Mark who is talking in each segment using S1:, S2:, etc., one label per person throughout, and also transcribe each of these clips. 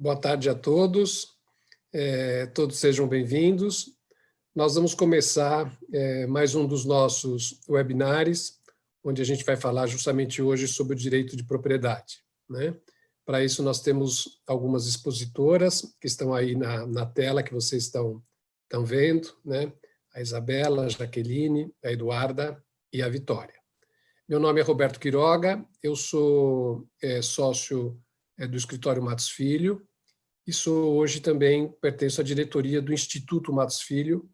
S1: Boa tarde a todos, todos sejam bem-vindos. Nós vamos começar mais um dos nossos webinários, onde a gente vai falar justamente hoje sobre o direito de propriedade, né? Para isso nós temos algumas expositoras que estão aí na tela que vocês estão vendo, né? A Isabela, a Jaqueline, a Eduarda e a Vitória. Meu nome é Roberto Quiroga, eu sou sócio do escritório Matos Filho e hoje também pertenço à diretoria do Instituto Matos Filho,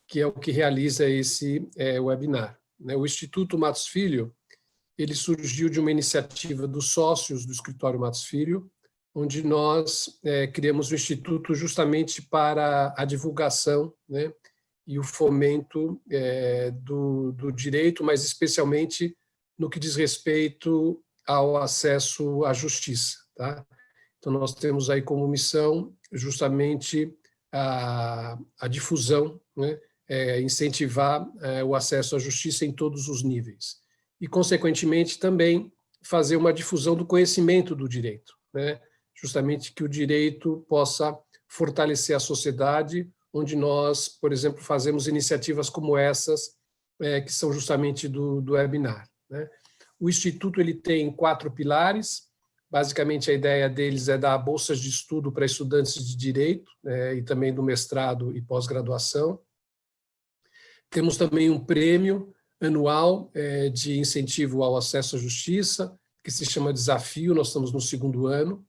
S1: que é o que realiza esse webinar. O Instituto Matos Filho, ele surgiu de uma iniciativa dos sócios do escritório Matos Filho, onde nós criamos o Instituto justamente para a divulgação, né, e o fomento do direito, mas especialmente no que diz respeito ao acesso à justiça, tá? Então, nós temos aí como missão justamente a difusão, né? Incentivar o acesso à justiça em todos os níveis. E, consequentemente, também fazer uma difusão do conhecimento do direito, né? Justamente que o direito possa fortalecer a sociedade, onde nós, por exemplo, fazemos iniciativas como essas, que são justamente do webinar, né? O Instituto ele tem 4 pilares. Basicamente, a ideia deles é dar bolsas de estudo para estudantes de direito, e também do mestrado e pós-graduação. Temos também um prêmio anual de incentivo ao acesso à justiça, que se chama Desafio, nós estamos no 2º ano.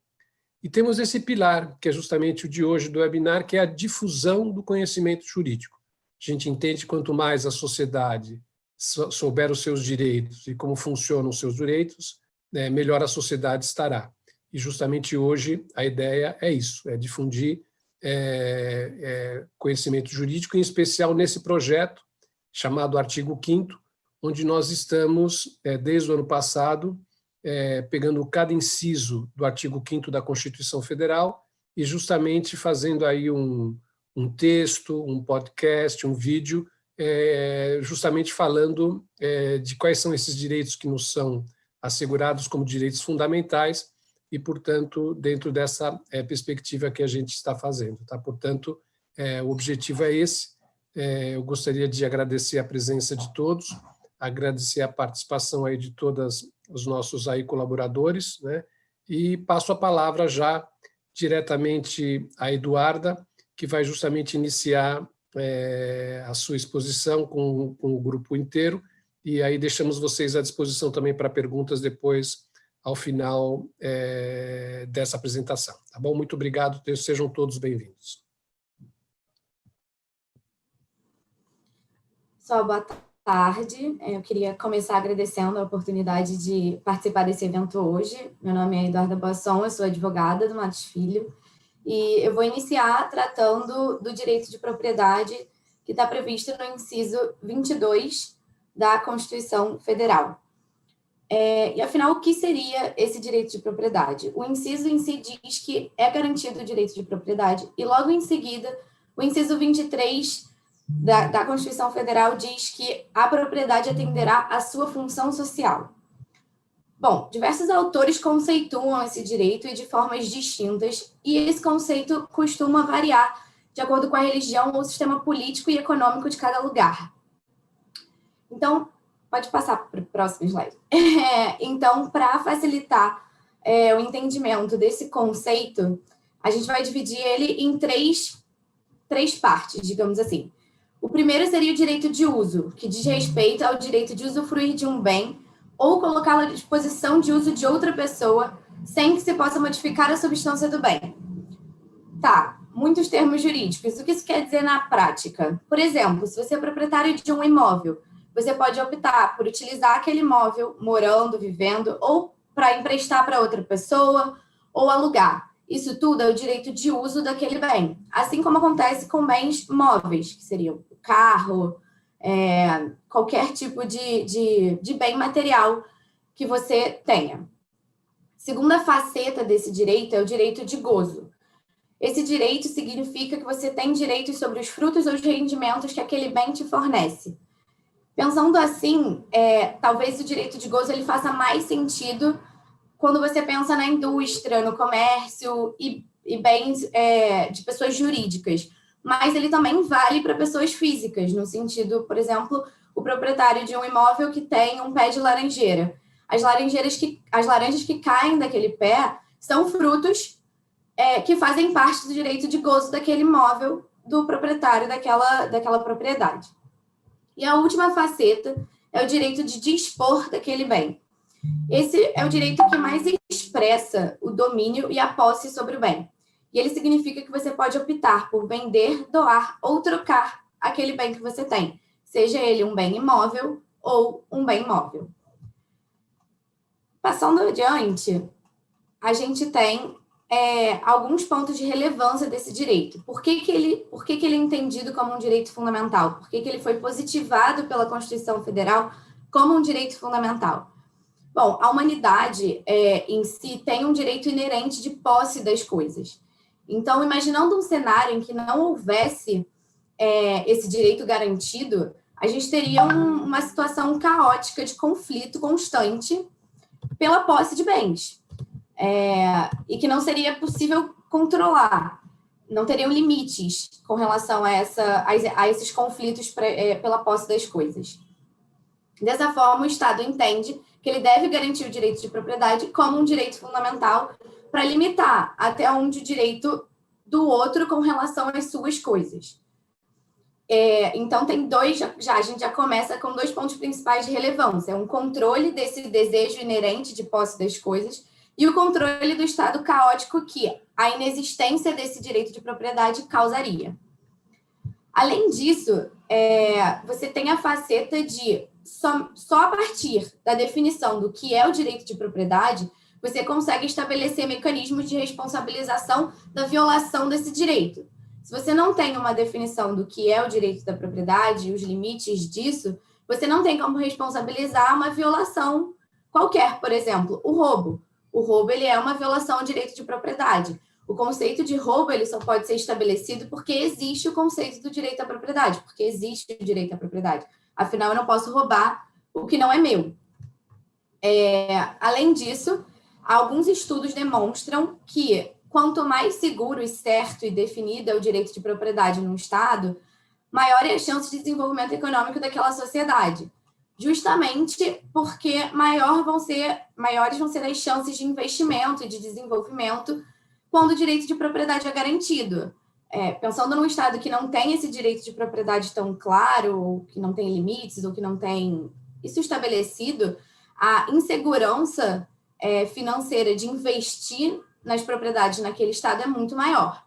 S1: E temos esse pilar, que é justamente o de hoje do webinar, que é a difusão do conhecimento jurídico. A gente entende que quanto mais a sociedade souber os seus direitos e como funcionam os seus direitos, melhor a sociedade estará. E justamente hoje a ideia é isso, é difundir conhecimento jurídico, em especial nesse projeto chamado Artigo 5º, onde nós estamos, desde o ano passado, pegando cada inciso do artigo 5º da Constituição Federal e justamente fazendo aí um texto, um podcast, um vídeo, justamente falando de quais são esses direitos que nos são assegurados como direitos fundamentais e, portanto, dentro dessa perspectiva que a gente está fazendo, tá? Portanto, o objetivo é esse. Eu gostaria de agradecer a presença de todos, agradecer a participação aí de todos os nossos aí colaboradores, né? E passo a palavra já diretamente à Eduarda, que vai justamente iniciar a sua exposição com o grupo inteiro, e aí deixamos vocês à disposição também para perguntas depois, ao final dessa apresentação. Tá bom? Muito obrigado, sejam todos bem-vindos.
S2: Boa tarde. Eu queria começar agradecendo a oportunidade de participar desse evento hoje. Meu nome é Eduarda Boasson, eu sou advogada do Matos Filho, e eu vou iniciar tratando do direito de propriedade que está previsto no inciso 22 da Constituição Federal. E, afinal, o que seria esse direito de propriedade? O inciso em si diz que é garantido o direito de propriedade, e logo em seguida, o inciso 23 da Constituição Federal diz que a propriedade atenderá à sua função social. Bom, diversos autores conceituam esse direito e de formas distintas, e esse conceito costuma variar de acordo com a religião ou o sistema político e econômico de cada lugar. Então, pode passar para o próximo slide. Então, para facilitar o entendimento desse conceito, a gente vai dividir ele em três partes, digamos assim. O primeiro seria o direito de uso, que diz respeito ao direito de usufruir de um bem ou colocá-lo à disposição de uso de outra pessoa sem que se possa modificar a substância do bem. Tá, muitos termos jurídicos. O que isso quer dizer na prática? Por exemplo, se você é proprietário de um imóvel, você pode optar por utilizar aquele imóvel morando, vivendo, ou para emprestar para outra pessoa, ou alugar. Isso tudo é o direito de uso daquele bem. Assim como acontece com bens móveis, que seriam o carro, qualquer tipo de bem material que você tenha. Segunda faceta desse direito é o direito de gozo. Esse direito significa que você tem direitos sobre os frutos ou os rendimentos que aquele bem te fornece. Pensando assim, talvez o direito de gozo ele faça mais sentido quando você pensa na indústria, no comércio e e bens de pessoas jurídicas, mas ele também vale para pessoas físicas, no sentido, por exemplo, o proprietário de um imóvel que tem um pé de laranjeira. As laranjas que caem daquele pé são frutos que fazem parte do direito de gozo daquele imóvel do proprietário daquela propriedade. E a última faceta é o direito de dispor daquele bem. Esse é o direito que mais expressa o domínio e a posse sobre o bem. E ele significa que você pode optar por vender, doar ou trocar aquele bem que você tem, seja ele um bem imóvel ou um bem móvel. Passando adiante, a gente tem alguns pontos de relevância desse direito. Por que ele é entendido como um direito fundamental? Por que ele foi positivado pela Constituição Federal como um direito fundamental? Bom, a humanidade em si tem um direito inerente de posse das coisas. Então, imaginando um cenário em que não houvesse esse direito garantido, a gente teria uma situação caótica de conflito constante pela posse de bens. E que não seria possível controlar, não teriam limites com relação a esses conflitos pela posse das coisas. Dessa forma, o Estado entende que ele deve garantir o direito de propriedade como um direito fundamental para limitar até onde o direito do outro com relação às suas coisas. Então, tem a gente já começa com 2 pontos principais de relevância: um controle desse desejo inerente de posse das coisas e o controle do estado caótico que a inexistência desse direito de propriedade causaria. Além disso, você tem a faceta de só a partir da definição do que é o direito de propriedade, você consegue estabelecer mecanismos de responsabilização da violação desse direito. Se você não tem uma definição do que é o direito da propriedade e os limites disso, você não tem como responsabilizar uma violação qualquer, por exemplo, o roubo. O roubo ele é uma violação ao direito de propriedade. O conceito de roubo ele só pode ser estabelecido porque existe o conceito do direito à propriedade, porque existe o direito à propriedade. Afinal, eu não posso roubar o que não é meu. Além disso, alguns estudos demonstram que quanto mais seguro e certo e definido é o direito de propriedade num Estado, maior é a chance de desenvolvimento econômico daquela sociedade. Justamente porque maiores vão ser as chances de investimento e de desenvolvimento quando o direito de propriedade é garantido. Pensando num Estado que não tem esse direito de propriedade tão claro, ou que não tem limites, ou que não tem isso estabelecido, a insegurança financeira de investir nas propriedades naquele Estado é muito maior.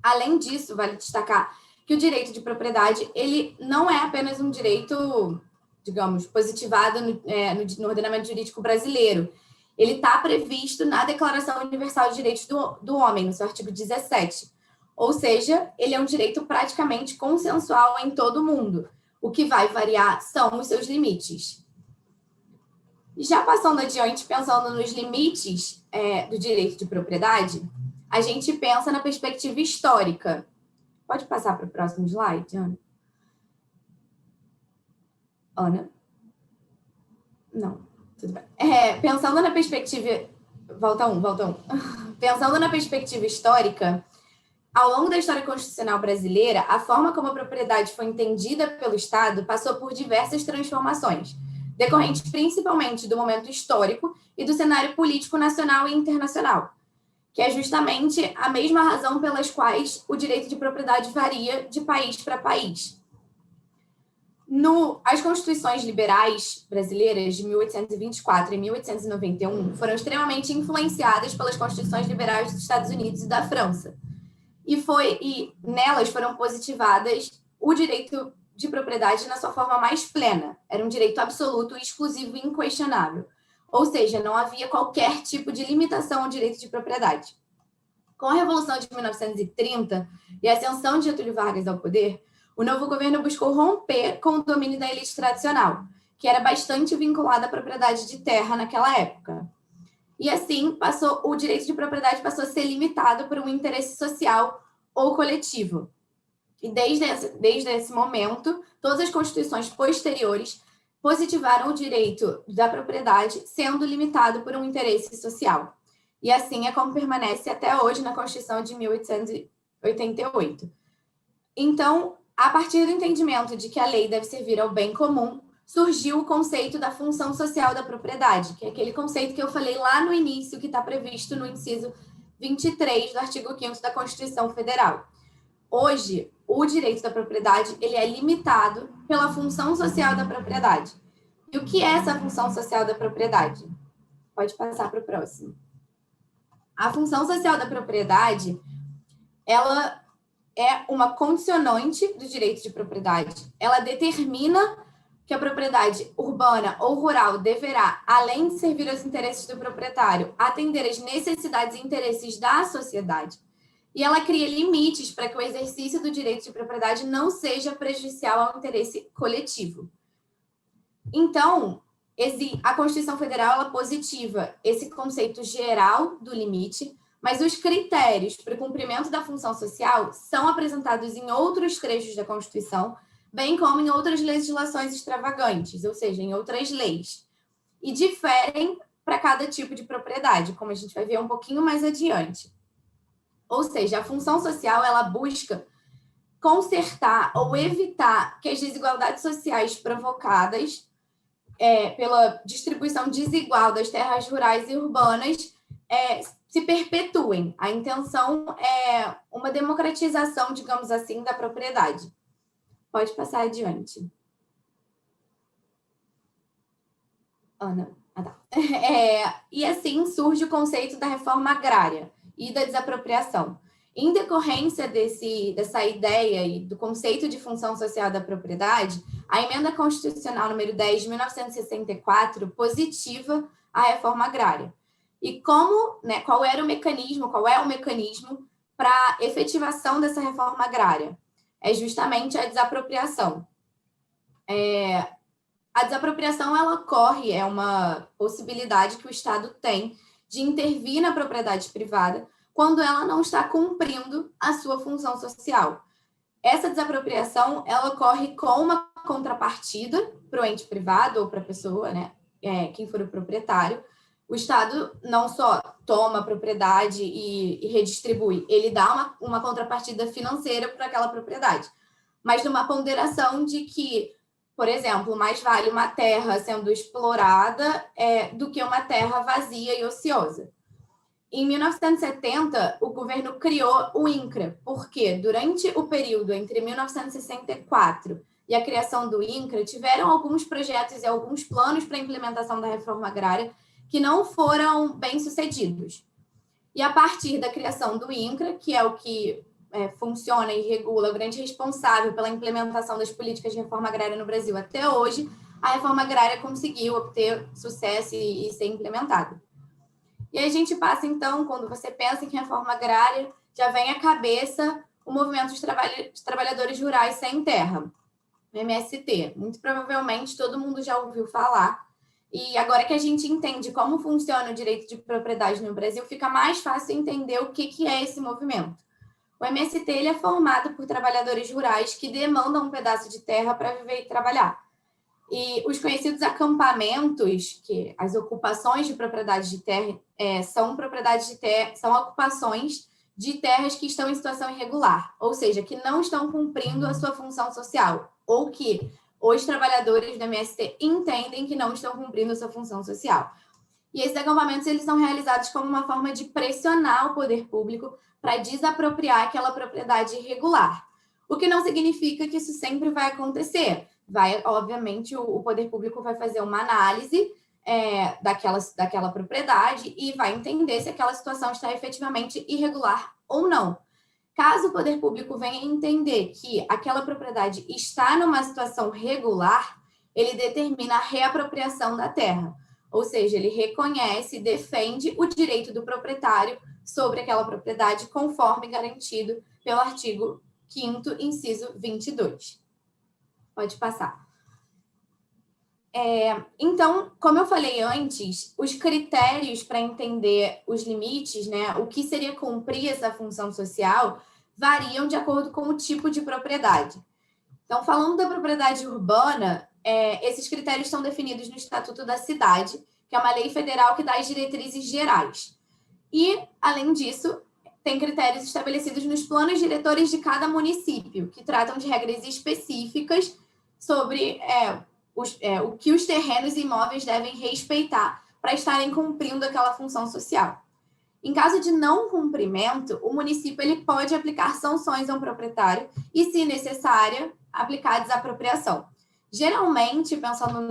S2: Além disso, vale destacar que o direito de propriedade ele não é apenas um direito, digamos, positivado no ordenamento jurídico brasileiro. Ele está previsto na Declaração Universal de Direitos do Homem, no seu artigo 17. Ou seja, ele é um direito praticamente consensual em todo o mundo. O que vai variar são os seus limites. Já passando adiante, pensando nos limites do direito de propriedade, a gente pensa na perspectiva histórica. Pode passar para o próximo slide, Ana? Ana? Não, tudo bem. Pensando na perspectiva... Volta um. Pensando na perspectiva histórica, ao longo da história constitucional brasileira, a forma como a propriedade foi entendida pelo Estado passou por diversas transformações, decorrentes principalmente do momento histórico e do cenário político nacional e internacional, que é justamente a mesma razão pelas quais o direito de propriedade varia de país para país. As constituições liberais brasileiras de 1824 e 1891 foram extremamente influenciadas pelas constituições liberais dos Estados Unidos e da França. E nelas foram positivadas o direito de propriedade na sua forma mais plena. Era um direito absoluto, exclusivo e inquestionável. Ou seja, não havia qualquer tipo de limitação ao direito de propriedade. Com a Revolução de 1930 e a ascensão de Getúlio Vargas ao poder, o novo governo buscou romper com o domínio da elite tradicional, que era bastante vinculada à propriedade de terra naquela época. E assim, o direito de propriedade passou a ser limitado por um interesse social ou coletivo. E desde esse momento, todas as constituições posteriores positivaram o direito da propriedade sendo limitado por um interesse social. E assim é como permanece até hoje na Constituição de 1888. Então, a partir do entendimento de que a lei deve servir ao bem comum, surgiu o conceito da função social da propriedade, que é aquele conceito que eu falei lá no início, que está previsto no inciso 23 do artigo 5º da Constituição Federal. Hoje, o direito da propriedade ele é limitado pela função social da propriedade. E o que é essa função social da propriedade? Pode passar para o próximo. A função social da propriedade, ela é uma condicionante do direito de propriedade. Ela determina que a propriedade urbana ou rural deverá, além de servir aos interesses do proprietário, atender às necessidades e interesses da sociedade. E ela cria limites para que o exercício do direito de propriedade não seja prejudicial ao interesse coletivo. Então, a Constituição Federal ela positiva esse conceito geral do limite, mas os critérios para o cumprimento da função social são apresentados em outros trechos da Constituição, bem como em outras legislações extravagantes, ou seja, em outras leis, e diferem para cada tipo de propriedade, como a gente vai ver um pouquinho mais adiante. Ou seja, a função social ela busca consertar ou evitar que as desigualdades sociais provocadas pela distribuição desigual das terras rurais e urbanas se perpetuem. A intenção é uma democratização, digamos assim, da propriedade. Pode passar adiante. Ana. Tá. E assim surge o conceito da reforma agrária e da desapropriação. Em decorrência dessa ideia e do conceito de função social da propriedade, a Emenda Constitucional número 10 de 1964 positiva a reforma agrária. E qual é o mecanismo para a efetivação dessa reforma agrária? É justamente a desapropriação. A desapropriação, ela ocorre, é uma possibilidade que o Estado tem de intervir na propriedade privada quando ela não está cumprindo a sua função social. Essa desapropriação, ela ocorre com uma contrapartida para o ente privado ou para a pessoa, né, quem for o proprietário. O Estado não só toma a propriedade e redistribui, ele dá uma contrapartida financeira para aquela propriedade, mas numa ponderação de que, por exemplo, mais vale uma terra sendo explorada do que uma terra vazia e ociosa. Em 1970, o governo criou o INCRA, porque durante o período entre 1964 e a criação do INCRA, tiveram alguns projetos e alguns planos para a implementação da reforma agrária que não foram bem-sucedidos. E a partir da criação do INCRA, que é o que funciona e regula, o grande responsável pela implementação das políticas de reforma agrária no Brasil até hoje, a reforma agrária conseguiu obter sucesso e ser implementada. E aí a gente passa, então, quando você pensa em reforma agrária, já vem à cabeça o movimento dos trabalhadores rurais sem terra, o MST. Muito provavelmente todo mundo já ouviu falar. E agora que a gente entende como funciona o direito de propriedade no Brasil, fica mais fácil entender o que é esse movimento. O MST ele é formado por trabalhadores rurais que demandam um pedaço de terra para viver e trabalhar. E os conhecidos acampamentos, que as ocupações de propriedade de terra, são ocupações de terras que estão em situação irregular, ou seja, que não estão cumprindo a sua função social, ou que os trabalhadores do MST entendem que não estão cumprindo a sua função social. E esses acampamentos eles são realizados como uma forma de pressionar o poder público para desapropriar aquela propriedade irregular, o que não significa que isso sempre vai acontecer. Obviamente, o poder público vai fazer uma análise daquela propriedade e vai entender se aquela situação está efetivamente irregular ou não. Caso o poder público venha entender que aquela propriedade está numa situação regular, ele determina a reapropriação da terra, ou seja, ele reconhece e defende o direito do proprietário sobre aquela propriedade, conforme garantido pelo artigo 5º, inciso 22. Pode passar. Então, como eu falei antes, os critérios para entender os limites, né, o que seria cumprir essa função social, variam de acordo com o tipo de propriedade. Então, falando da propriedade urbana, esses critérios estão definidos no Estatuto da Cidade, que é uma lei federal que dá as diretrizes gerais. E, além disso, tem critérios estabelecidos nos planos diretores de cada município, que tratam de regras específicas sobre o que os terrenos e imóveis devem respeitar para estarem cumprindo aquela função social. Em caso de não cumprimento, o município ele pode aplicar sanções a um proprietário e, se necessária, aplicar desapropriação. Geralmente, pensando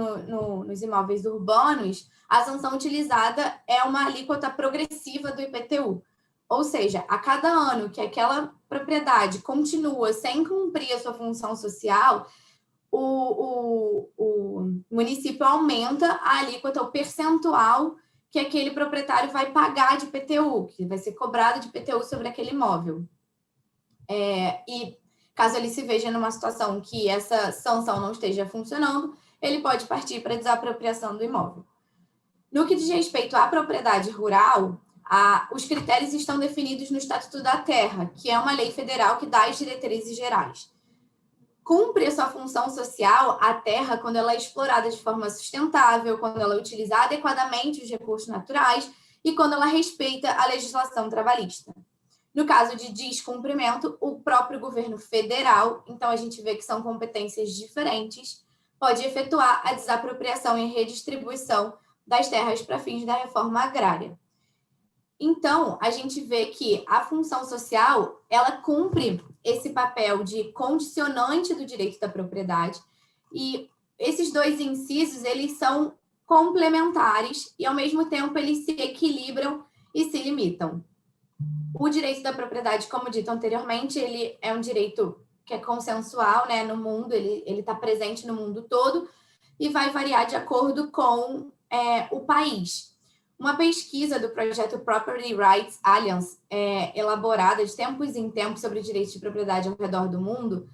S2: nos imóveis urbanos, a sanção utilizada é uma alíquota progressiva do IPTU. Ou seja, a cada ano que aquela propriedade continua sem cumprir a sua função social, o município aumenta a alíquota, o percentual que aquele proprietário vai pagar de IPTU, que vai ser cobrado de IPTU sobre aquele imóvel. E caso ele se veja numa situação que essa sanção não esteja funcionando, ele pode partir para a desapropriação do imóvel. No que diz respeito à propriedade rural, os critérios estão definidos no Estatuto da Terra, que é uma lei federal que dá as diretrizes gerais. Cumpre a sua função social a terra quando ela é explorada de forma sustentável, quando ela utiliza adequadamente os recursos naturais e quando ela respeita a legislação trabalhista. No caso de descumprimento, o próprio governo federal, então a gente vê que são competências diferentes, pode efetuar a desapropriação e redistribuição das terras para fins da reforma agrária. Então, a gente vê que a função social, ela cumpre esse papel de condicionante do direito da propriedade, e esses dois incisos, eles são complementares e, ao mesmo tempo, eles se equilibram e se limitam. O direito da propriedade, como dito anteriormente, ele é um direito que é consensual, né, no mundo, ele está presente no mundo todo e vai variar de acordo com o país. Uma pesquisa do projeto Property Rights Alliance, elaborada de tempos em tempos sobre direitos de propriedade ao redor do mundo,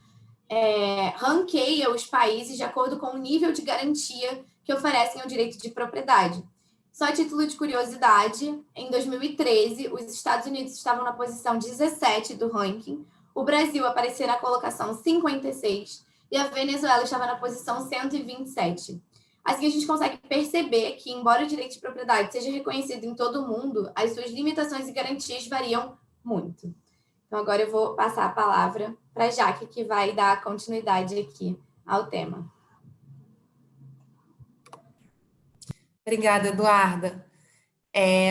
S2: ranqueia os países de acordo com o nível de garantia que oferecem o direito de propriedade. Só a título de curiosidade, em 2013, os Estados Unidos estavam na posição 17 do ranking, o Brasil aparecia na colocação 56 e a Venezuela estava na posição 127. Assim, a gente consegue perceber que, embora o direito de propriedade seja reconhecido em todo o mundo, as suas limitações e garantias variam muito. Então, agora eu vou passar a palavra para a Jaque, que vai dar continuidade aqui ao tema.
S3: Obrigada, Eduarda.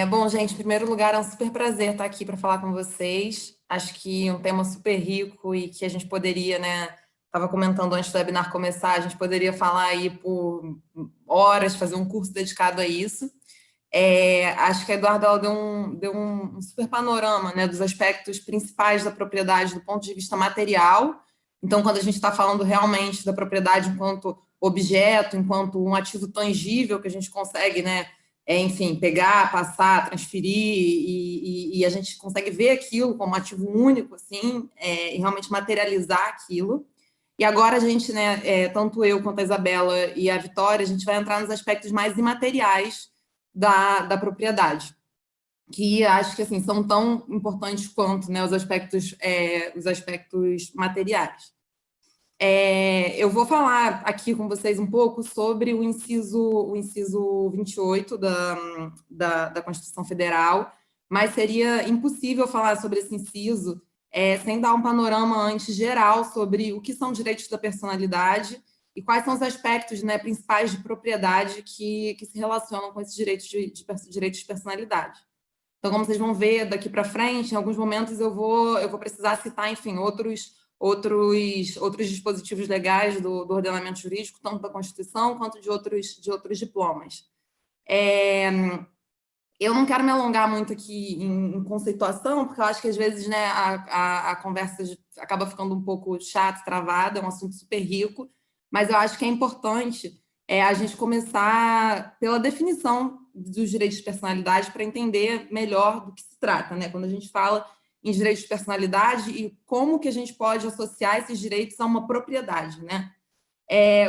S3: Bom, gente, em primeiro lugar, é um super prazer estar aqui para falar com vocês. Acho que é um tema super rico e que a gente poderia, né? Estava comentando antes do webinar começar, a gente poderia falar aí por horas, fazer um curso dedicado a isso. Acho que a Eduarda ela deu um super panorama, né, dos aspectos principais da propriedade do ponto de vista material. Então, quando a gente está falando realmente da propriedade enquanto objeto, enquanto um ativo tangível que a gente consegue, né, enfim, pegar, passar, transferir, e a gente consegue ver aquilo como ativo único, assim, e realmente materializar aquilo. E agora a gente, né, tanto eu quanto a Isabela e a Vitória, a gente vai entrar nos aspectos mais imateriais da propriedade, que acho que assim, são tão importantes quanto, né, os aspectos materiais. Eu vou falar aqui com vocês um pouco sobre o inciso 28 da Constituição Federal, mas seria impossível falar sobre esse inciso sem dar um panorama antes geral sobre o que são direitos da personalidade e quais são os aspectos, né, principais de propriedade que se relacionam com esses direitos de personalidade. Então, como vocês vão ver daqui para frente, em alguns momentos eu vou precisar citar, enfim, outros dispositivos legais do ordenamento jurídico, tanto da Constituição quanto de outros diplomas. Eu não quero me alongar muito aqui em conceituação, porque eu acho que, às vezes, né, a conversa acaba ficando um pouco chata, travada, é um assunto super rico, mas eu acho que é importante a gente começar pela definição dos direitos de personalidade para entender melhor do que se trata, né? Quando a gente fala em direitos de personalidade e como que a gente pode associar esses direitos a uma propriedade, né?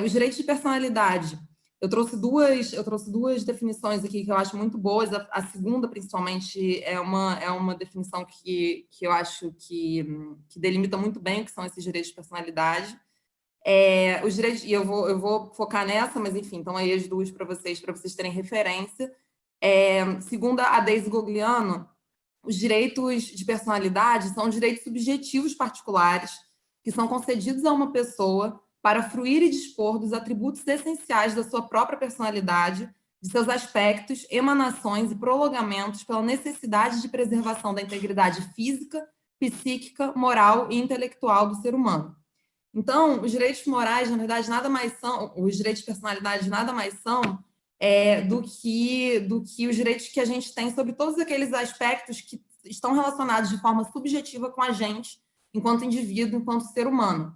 S3: Os direitos de personalidade, eu trouxe duas definições aqui que eu acho muito boas. A segunda, principalmente, é uma definição que eu acho que delimita muito bem o que são esses direitos de personalidade. Os direitos, e eu vou focar nessa, mas enfim, então aí as duas para vocês terem referência. Segundo a Daisy Gogliano, os direitos de personalidade são direitos subjetivos particulares que são concedidos a uma pessoa para fruir e dispor dos atributos essenciais da sua própria personalidade, de seus aspectos, emanações e prolongamentos pela necessidade de preservação da integridade física, psíquica, moral e intelectual do ser humano. Então, os direitos morais, na verdade, nada mais são, os direitos de personalidade nada mais são do que os direitos que a gente tem sobre todos aqueles aspectos que estão relacionados de forma subjetiva com a gente, enquanto indivíduo, enquanto ser humano.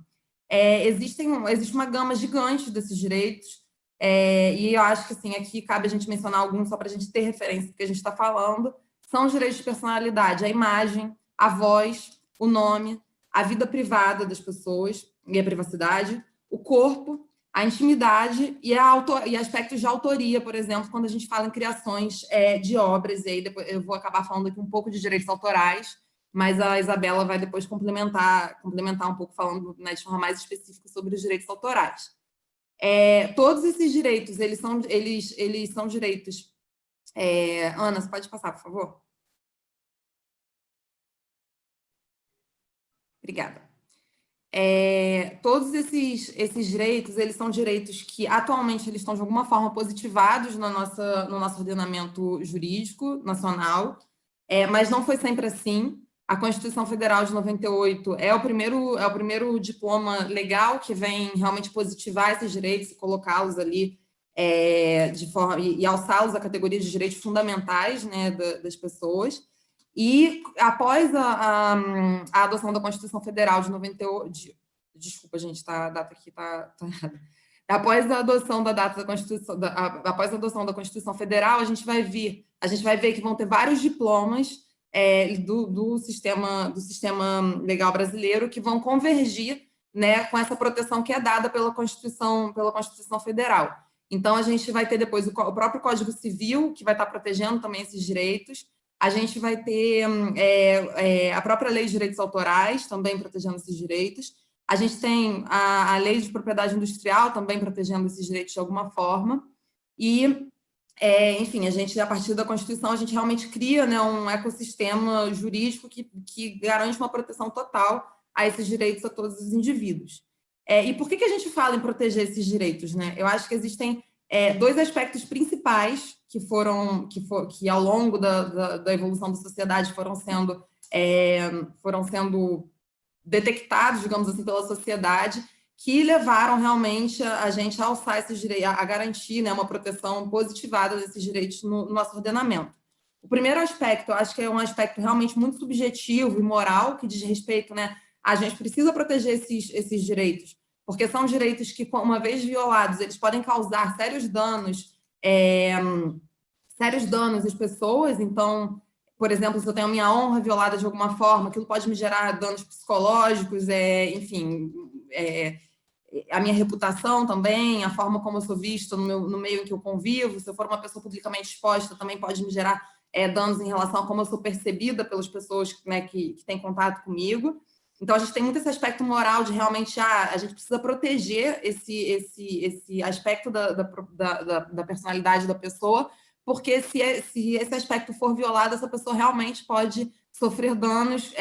S3: Existe uma gama gigante desses direitos, e eu acho que assim, aqui cabe a gente mencionar alguns só para a gente ter referência do que a gente está falando. São os direitos de personalidade, a imagem, a voz, o nome, a vida privada das pessoas e a privacidade, o corpo, a intimidade e aspectos de autoria, por exemplo, quando a gente fala em criações de obras, e aí depois eu vou acabar falando aqui um pouco de direitos autorais, mas a Isabela vai depois complementar um pouco, falando, né, de forma mais específica sobre os direitos autorais. Todos esses direitos, eles são direitos... Ana, você pode passar, por favor? Obrigada. Todos esses direitos, eles são direitos que atualmente eles estão de alguma forma positivados no nosso ordenamento jurídico nacional, mas não foi sempre assim. A Constituição Federal de 98 é o primeiro diploma legal que vem realmente positivar esses direitos e colocá-los ali de forma e alçá-los à categoria de direitos fundamentais, né, das pessoas. E após a adoção da Constituição Federal de 98... Desculpa, gente, a data aqui está errada. Após a adoção da data da Constituição, após a adoção da Constituição Federal, a gente vai ver que vão ter vários diplomas do sistema legal brasileiro que vão convergir, né, com essa proteção que é dada pela Constituição Federal. Então, a gente vai ter depois o próprio Código Civil, que vai estar protegendo também esses direitos. A gente vai ter a própria Lei de Direitos Autorais, também protegendo esses direitos. A gente tem a Lei de Propriedade Industrial, também protegendo esses direitos de alguma forma. E, enfim, a partir da Constituição, a gente realmente cria, né, um ecossistema jurídico que garante uma proteção total a esses direitos a todos os indivíduos. E por que a gente fala em proteger esses direitos, né? Eu acho que existem dois aspectos principais que ao longo da evolução da sociedade foram sendo detectados, digamos assim, pela sociedade, que levaram realmente a gente a alçar esses direitos, a garantir, né, uma proteção positivada desses direitos no nosso ordenamento. O primeiro aspecto, eu acho que é um aspecto realmente muito subjetivo e moral, que diz respeito, né, a gente precisa proteger esses direitos, porque são direitos que, uma vez violados, eles podem causar sérios danos às pessoas. Então, por exemplo, se eu tenho a minha honra violada de alguma forma, aquilo pode me gerar danos psicológicos, enfim, a minha reputação também, a forma como eu sou vista no meio em que eu convivo. Se eu for uma pessoa publicamente exposta, também pode me gerar danos em relação a como eu sou percebida pelas pessoas, né, que têm contato comigo. Então, a gente tem muito esse aspecto moral de realmente a gente precisa proteger esse aspecto da personalidade da pessoa, porque se esse aspecto for violado, essa pessoa realmente pode sofrer danos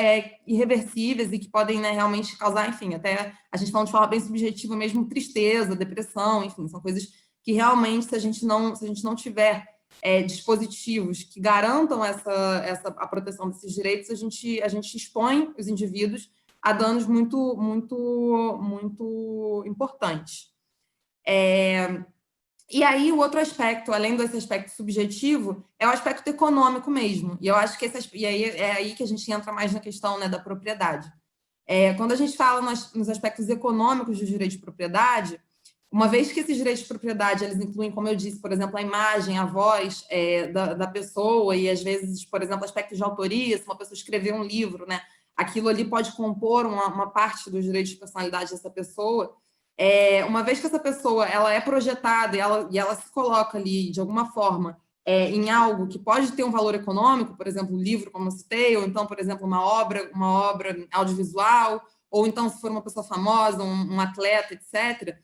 S3: irreversíveis e que podem, né, realmente causar, enfim, até a gente falando de forma bem subjetiva mesmo, tristeza, depressão, enfim, são coisas que realmente, se a gente não tiver dispositivos que garantam a proteção desses direitos, a gente expõe os indivíduos a danos muito, muito, muito importantes. E aí, o outro aspecto, além desse aspecto subjetivo, é o aspecto econômico mesmo. E eu acho que é aí que a gente entra mais na questão, né, da propriedade. Quando a gente fala nos aspectos econômicos do direito de propriedade, uma vez que esses direitos de propriedade, eles incluem, como eu disse, por exemplo, a imagem, a voz da pessoa, e às vezes, por exemplo, aspectos de autoria, se uma pessoa escrever um livro, né, aquilo ali pode compor uma parte dos direitos de personalidade dessa pessoa. Uma vez que essa pessoa ela é projetada e ela se coloca ali, de alguma forma, em algo que pode ter um valor econômico, por exemplo, um livro, como eu citei, ou então, por exemplo, uma obra audiovisual, ou então, se for uma pessoa famosa, um atleta, etc.,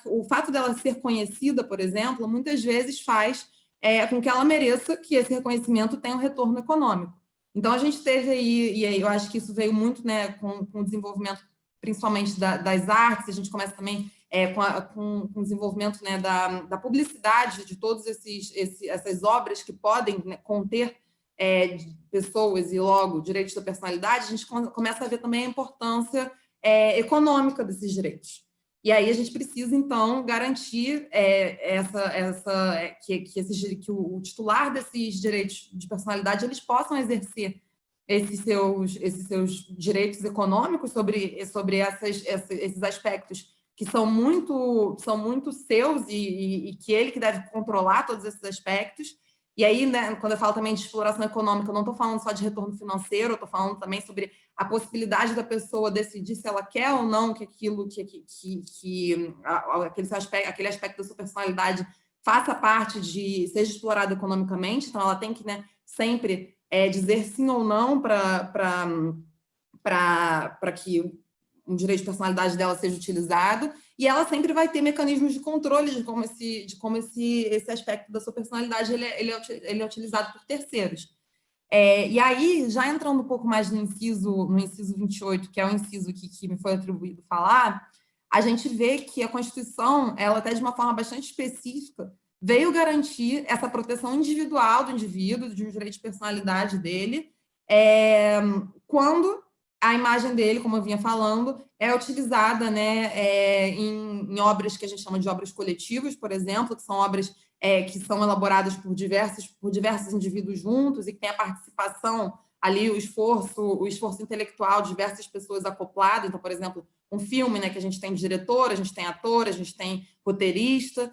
S3: o fato dela ser conhecida, por exemplo, muitas vezes faz com que ela mereça que esse reconhecimento tenha um retorno econômico. Então, a gente teve aí, e aí eu acho que isso veio muito, né, com o desenvolvimento, principalmente das artes, a gente começa também com o desenvolvimento, né, da publicidade de todas essas obras que podem, né, conter pessoas e, logo, direitos da personalidade, a gente começa a ver também a importância econômica desses direitos. E aí a gente precisa, então, garantir que o titular desses direitos de personalidade eles possam exercer esses seus direitos econômicos sobre esses aspectos que são muito seus e que ele que deve controlar todos esses aspectos. E aí, né, quando eu falo também de exploração econômica, eu não estou falando só de retorno financeiro, eu estou falando também sobre a possibilidade da pessoa decidir se ela quer ou não que aquele aspecto da sua personalidade faça parte seja explorado economicamente. Então, ela tem que, né, sempre dizer sim ou não para que um direito de personalidade dela seja utilizado, e ela sempre vai ter mecanismos de controle de como esse aspecto da sua personalidade ele é utilizado por terceiros. E aí, já entrando um pouco mais no inciso 28, que é o inciso que me foi atribuído falar, a gente vê que a Constituição, ela até de uma forma bastante específica, veio garantir essa proteção individual do indivíduo, de um direito de personalidade dele, quando a imagem dele, como eu vinha falando, é utilizada, né, em obras que a gente chama de obras coletivas, por exemplo, que são obras que são elaboradas por diversos indivíduos juntos e que tem a participação ali, o esforço intelectual de diversas pessoas acoplado. Então, por exemplo, um filme, né, que a gente tem diretor, a gente tem ator, a gente tem roteirista.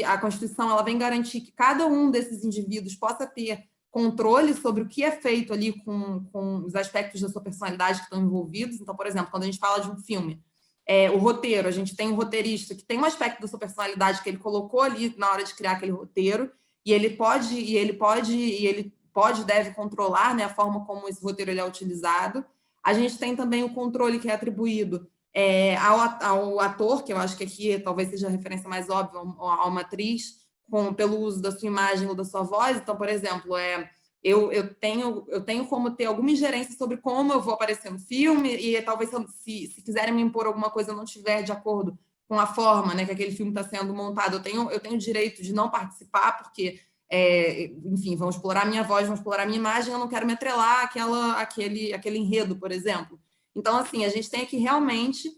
S3: A Constituição ela vem garantir que cada um desses indivíduos possa ter controle sobre o que é feito ali com os aspectos da sua personalidade que estão envolvidos. Então, por exemplo, quando a gente fala de um filme, o roteiro, a gente tem um roteirista que tem um aspecto da sua personalidade que ele colocou ali na hora de criar aquele roteiro, e ele deve controlar, né, a forma como esse roteiro ele é utilizado. A gente tem também o controle que é atribuído ao ator, que eu acho que aqui talvez seja a referência mais óbvia, a uma atriz, pelo uso da sua imagem ou da sua voz. Então, por exemplo, eu tenho como ter alguma ingerência sobre como eu vou aparecer no filme, e talvez se quiserem me impor alguma coisa eu não estiver de acordo com a forma, né, que aquele filme está sendo montado, eu tenho o direito de não participar, porque, enfim, vão explorar minha voz, vão explorar minha imagem, eu não quero me atrelar àquele enredo, por exemplo. Então, assim, a gente tem aqui realmente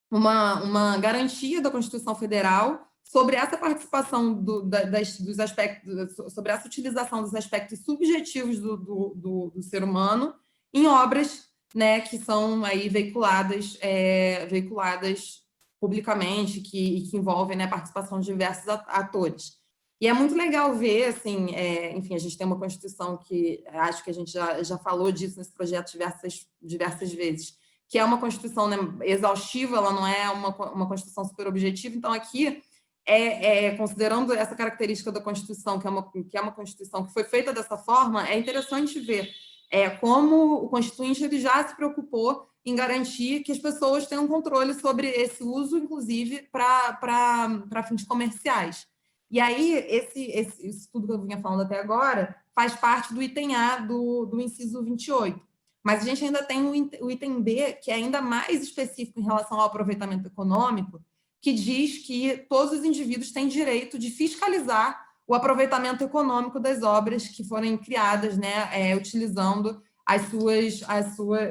S3: uma garantia da Constituição Federal sobre essa participação dos aspectos, sobre essa utilização dos aspectos subjetivos do ser humano em obras, né, que são aí veiculadas publicamente, que envolvem, né, a participação de diversos atores. E é muito legal ver, assim, enfim, a gente tem uma Constituição que acho que a gente já falou disso nesse projeto diversas vezes, que é uma Constituição, né, exaustiva, ela não é uma Constituição super objetiva. Então, aqui, considerando essa característica da Constituição, que é uma Constituição que foi feita dessa forma, é interessante ver como o Constituinte ele já se preocupou em garantir que as pessoas tenham controle sobre esse uso, inclusive para fins comerciais. E aí, isso tudo que eu vinha falando até agora faz parte do item A do inciso 28. Mas a gente ainda tem o item B, que é ainda mais específico em relação ao aproveitamento econômico, que diz que todos os indivíduos têm direito de fiscalizar o aproveitamento econômico das obras que forem criadas, né, utilizando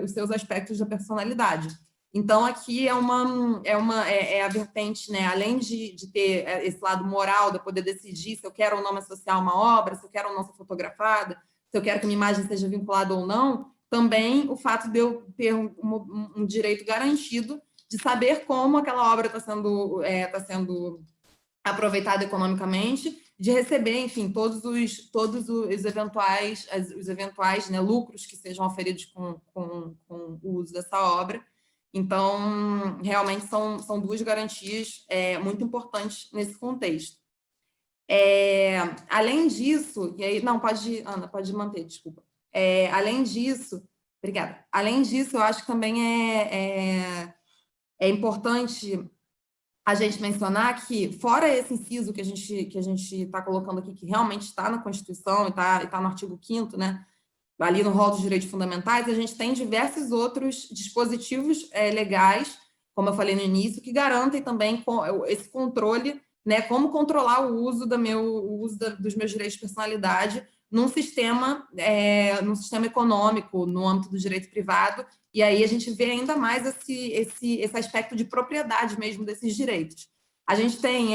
S3: os seus aspectos da personalidade. Então, aqui é a vertente, né, além de ter esse lado moral, de poder decidir se eu quero ou não me associar a uma obra, se eu quero ou não ser fotografada, se eu quero que minha imagem seja vinculada ou não, também o fato de eu ter um direito garantido de saber como aquela obra está sendo aproveitada economicamente, de receber, enfim, todos os eventuais, né, lucros que sejam oferidos com o uso dessa obra. Então, realmente são duas garantias muito importantes nesse contexto. Além disso, e aí, não, Ana, pode manter, desculpa. Além disso, obrigada. Além disso, eu acho que também é importante a gente mencionar que, fora esse inciso que a gente está colocando aqui, que realmente está na Constituição e está no artigo 5º, né, ali no rol dos direitos fundamentais, a gente tem diversos outros dispositivos legais, como eu falei no início, que garantem também esse controle, né, como controlar o uso dos meus direitos de personalidade num sistema econômico, no âmbito do direito privado, e aí a gente vê ainda mais esse aspecto de propriedade mesmo desses direitos. A gente tem,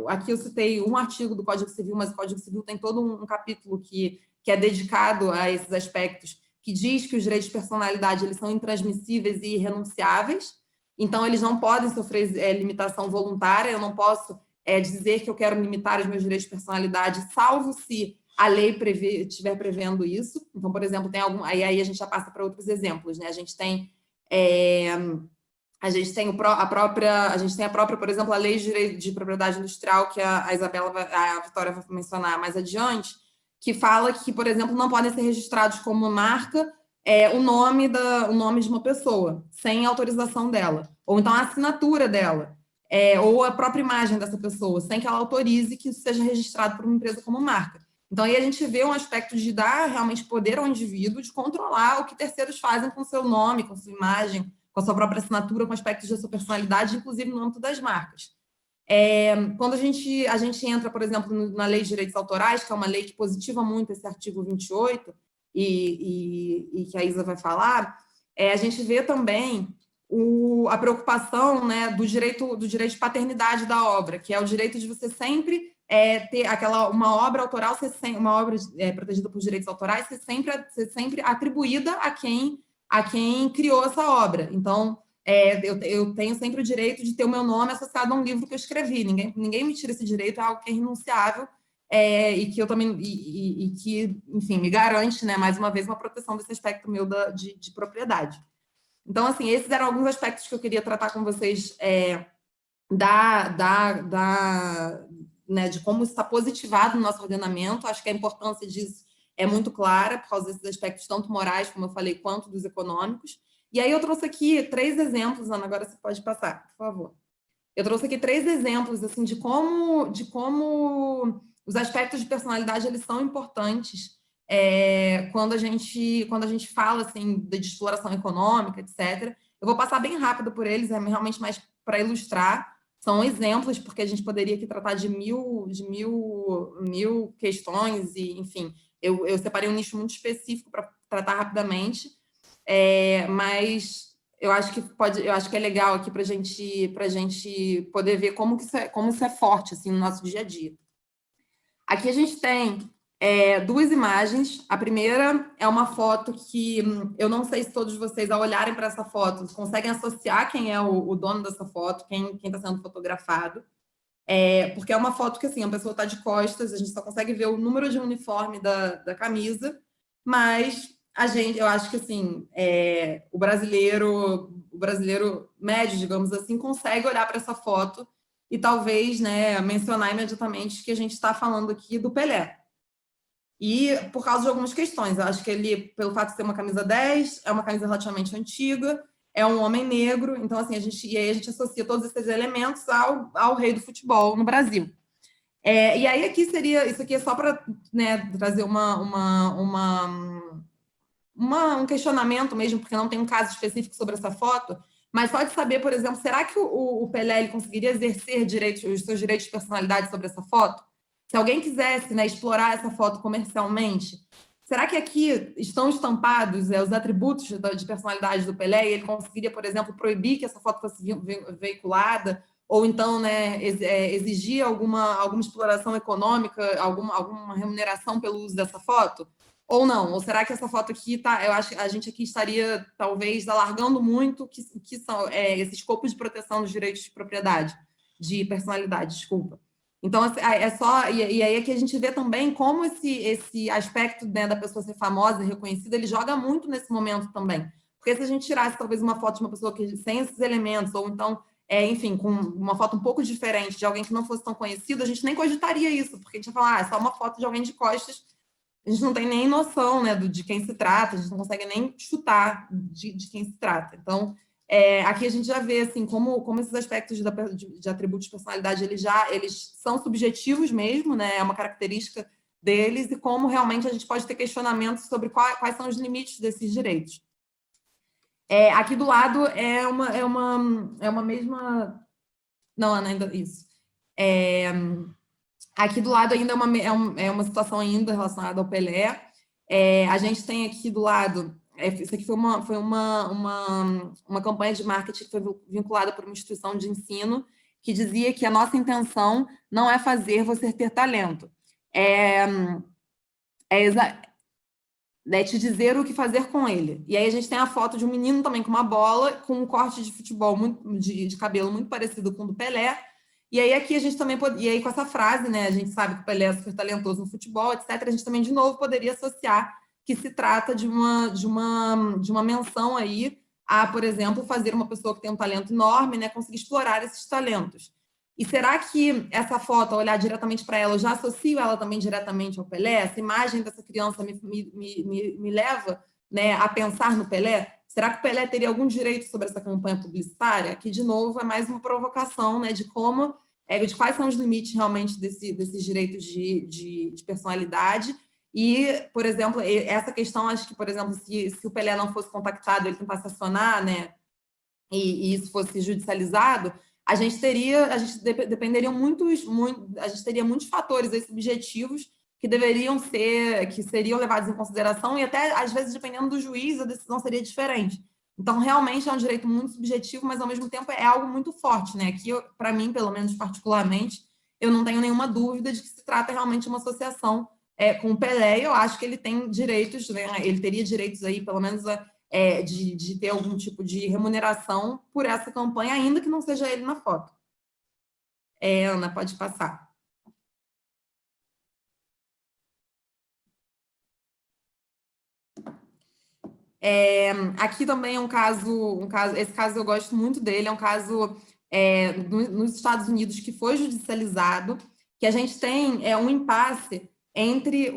S3: aqui eu citei um artigo do Código Civil, mas o Código Civil tem todo um capítulo que é dedicado a esses aspectos, que diz que os direitos de personalidade eles são intransmissíveis e irrenunciáveis, então eles não podem sofrer limitação voluntária, eu não posso dizer que eu quero limitar os meus direitos de personalidade, salvo se a lei estiver prevendo isso. Então, por exemplo, tem aí a gente já passa para outros exemplos, né? A gente tem a própria, por exemplo, a Lei de Direito de Propriedade Industrial, que a Vitória vai mencionar mais adiante, que fala que, por exemplo, não podem ser registrados como marca o nome de uma pessoa, sem autorização dela, ou então a assinatura dela, ou a própria imagem dessa pessoa, sem que ela autorize que isso seja registrado por uma empresa como marca. Então, aí a gente vê um aspecto de dar realmente poder ao indivíduo de controlar o que terceiros fazem com seu nome, com sua imagem, com a sua própria assinatura, com aspectos da sua personalidade, inclusive no âmbito das marcas. Quando a gente entra, por exemplo, na Lei de Direitos Autorais, que é uma lei que positiva muito esse artigo 28, e que a Isa vai falar, a gente vê também a preocupação, né, do direito de paternidade da obra, que é o direito de você sempre ter uma obra autoral, uma obra protegida por direitos autorais, ser sempre atribuída a quem criou essa obra. Então, eu tenho sempre o direito de ter o meu nome associado a um livro que eu escrevi. Ninguém me tira esse direito, é algo que é irrenunciável, e que eu também, e que, enfim, me garante, né, mais uma vez, uma proteção desse aspecto meu de propriedade. Então, assim, esses eram alguns aspectos que eu queria tratar com vocês né, de como isso está positivado no nosso ordenamento. Acho que a importância disso é muito clara, por causa desses aspectos tanto morais, como eu falei, quanto dos econômicos. E aí eu trouxe aqui 3 exemplos, Ana, agora você pode passar, por favor. Eu trouxe aqui 3 exemplos assim, de como os aspectos de personalidade eles são importantes quando a gente fala assim, de exploração econômica, etc. Eu vou passar bem rápido por eles, realmente mais para ilustrar. São exemplos, porque a gente poderia aqui tratar de mil questões, e, enfim, eu separei um nicho muito específico para tratar rapidamente, mas eu acho que é legal aqui para a gente poder ver como isso é forte assim, no nosso dia a dia. Aqui a gente tem 2 imagens. A primeira é uma foto que eu não sei se todos vocês, ao olharem para essa foto, conseguem associar quem é o dono dessa foto, quem está sendo fotografado. Porque é uma foto que assim, a pessoa está de costas, a gente só consegue ver o número de uniforme da camisa, mas eu acho que assim, o brasileiro médio, digamos assim, consegue olhar para essa foto e talvez, né, mencionar imediatamente que a gente está falando aqui do Pelé. E por causa de algumas questões, eu acho que ele, pelo fato de ser uma camisa 10, é uma camisa relativamente antiga, é um homem negro, então assim, e aí a gente associa todos esses elementos ao rei do futebol no Brasil. E aí isso aqui é só para, né, trazer um questionamento mesmo, porque não tem um caso específico sobre essa foto, mas pode saber, por exemplo, será que o Pelé ele conseguiria exercer os seus direitos de personalidade sobre essa foto? Se alguém quisesse, né, explorar essa foto comercialmente, será que aqui estão estampados os atributos de personalidade do Pelé e ele conseguiria, por exemplo, proibir que essa foto fosse veiculada? Ou então, né, exigir alguma exploração econômica, alguma remuneração pelo uso dessa foto? Ou não? Ou será que essa foto aqui eu acho que a gente aqui estaria, talvez, alargando muito o que são esse escopo de proteção dos direitos de propriedade, de personalidade, desculpa. Então, e aí é que a gente vê também como esse aspecto, né, da pessoa ser famosa e reconhecida, ele joga muito nesse momento também. Porque se a gente tirasse, talvez, uma foto de uma pessoa sem esses elementos, ou então, enfim, com uma foto um pouco diferente de alguém que não fosse tão conhecido, a gente nem cogitaria isso, porque a gente ia falar, é só uma foto de alguém de costas, a gente não tem nem noção, né, de quem se trata, a gente não consegue nem chutar de quem se trata. Então, Aqui a gente já vê assim, como esses aspectos de atributos de personalidade eles são subjetivos mesmo, né? É uma característica deles, e como realmente a gente pode ter questionamentos sobre quais são os limites desses direitos. Aqui do lado é uma mesma... Não, Ana, ainda isso. Aqui do lado ainda é uma situação ainda relacionada ao Pelé. A gente tem aqui do lado... Isso aqui foi uma campanha de marketing que foi vinculada por uma instituição de ensino que dizia que a nossa intenção não é fazer você ter talento. Te dizer o que fazer com ele. E aí a gente tem a foto de um menino também com uma bola, com um corte de futebol de cabelo muito parecido com o do Pelé. E aí aqui a gente também e aí com essa frase, né, a gente sabe que o Pelé é super talentoso no futebol, etc. A gente também de novo poderia associar que se trata de uma menção aí a, por exemplo, fazer uma pessoa que tem um talento enorme, né, conseguir explorar esses talentos. E será que essa foto, ao olhar diretamente para ela, eu já associo ela também diretamente ao Pelé? Essa imagem dessa criança me leva, né, a pensar no Pelé? Será que o Pelé teria algum direito sobre essa campanha publicitária? Que, de novo, é mais uma provocação, né, de quais são os limites realmente desses direitos de personalidade. E, por exemplo, essa questão, acho que, por exemplo, se o Pelé não fosse contactado, ele tentasse acionar, né, e isso fosse judicializado, a gente teria muitos fatores aí subjetivos que seriam levados em consideração, e até, às vezes, dependendo do juiz, a decisão seria diferente. Então, realmente, é um direito muito subjetivo, mas, ao mesmo tempo, é algo muito forte, né? Aqui, para mim, pelo menos particularmente, eu não tenho nenhuma dúvida de que se trata realmente de uma associação com o Pelé, e eu acho que ele tem direitos, né? Ele teria direitos aí, pelo menos, de ter algum tipo de remuneração por essa campanha, ainda que não seja ele na foto. Ana, pode passar. Aqui também é um caso, esse caso eu gosto muito dele, é um caso nos Estados Unidos que foi judicializado, que a gente tem um impasse entre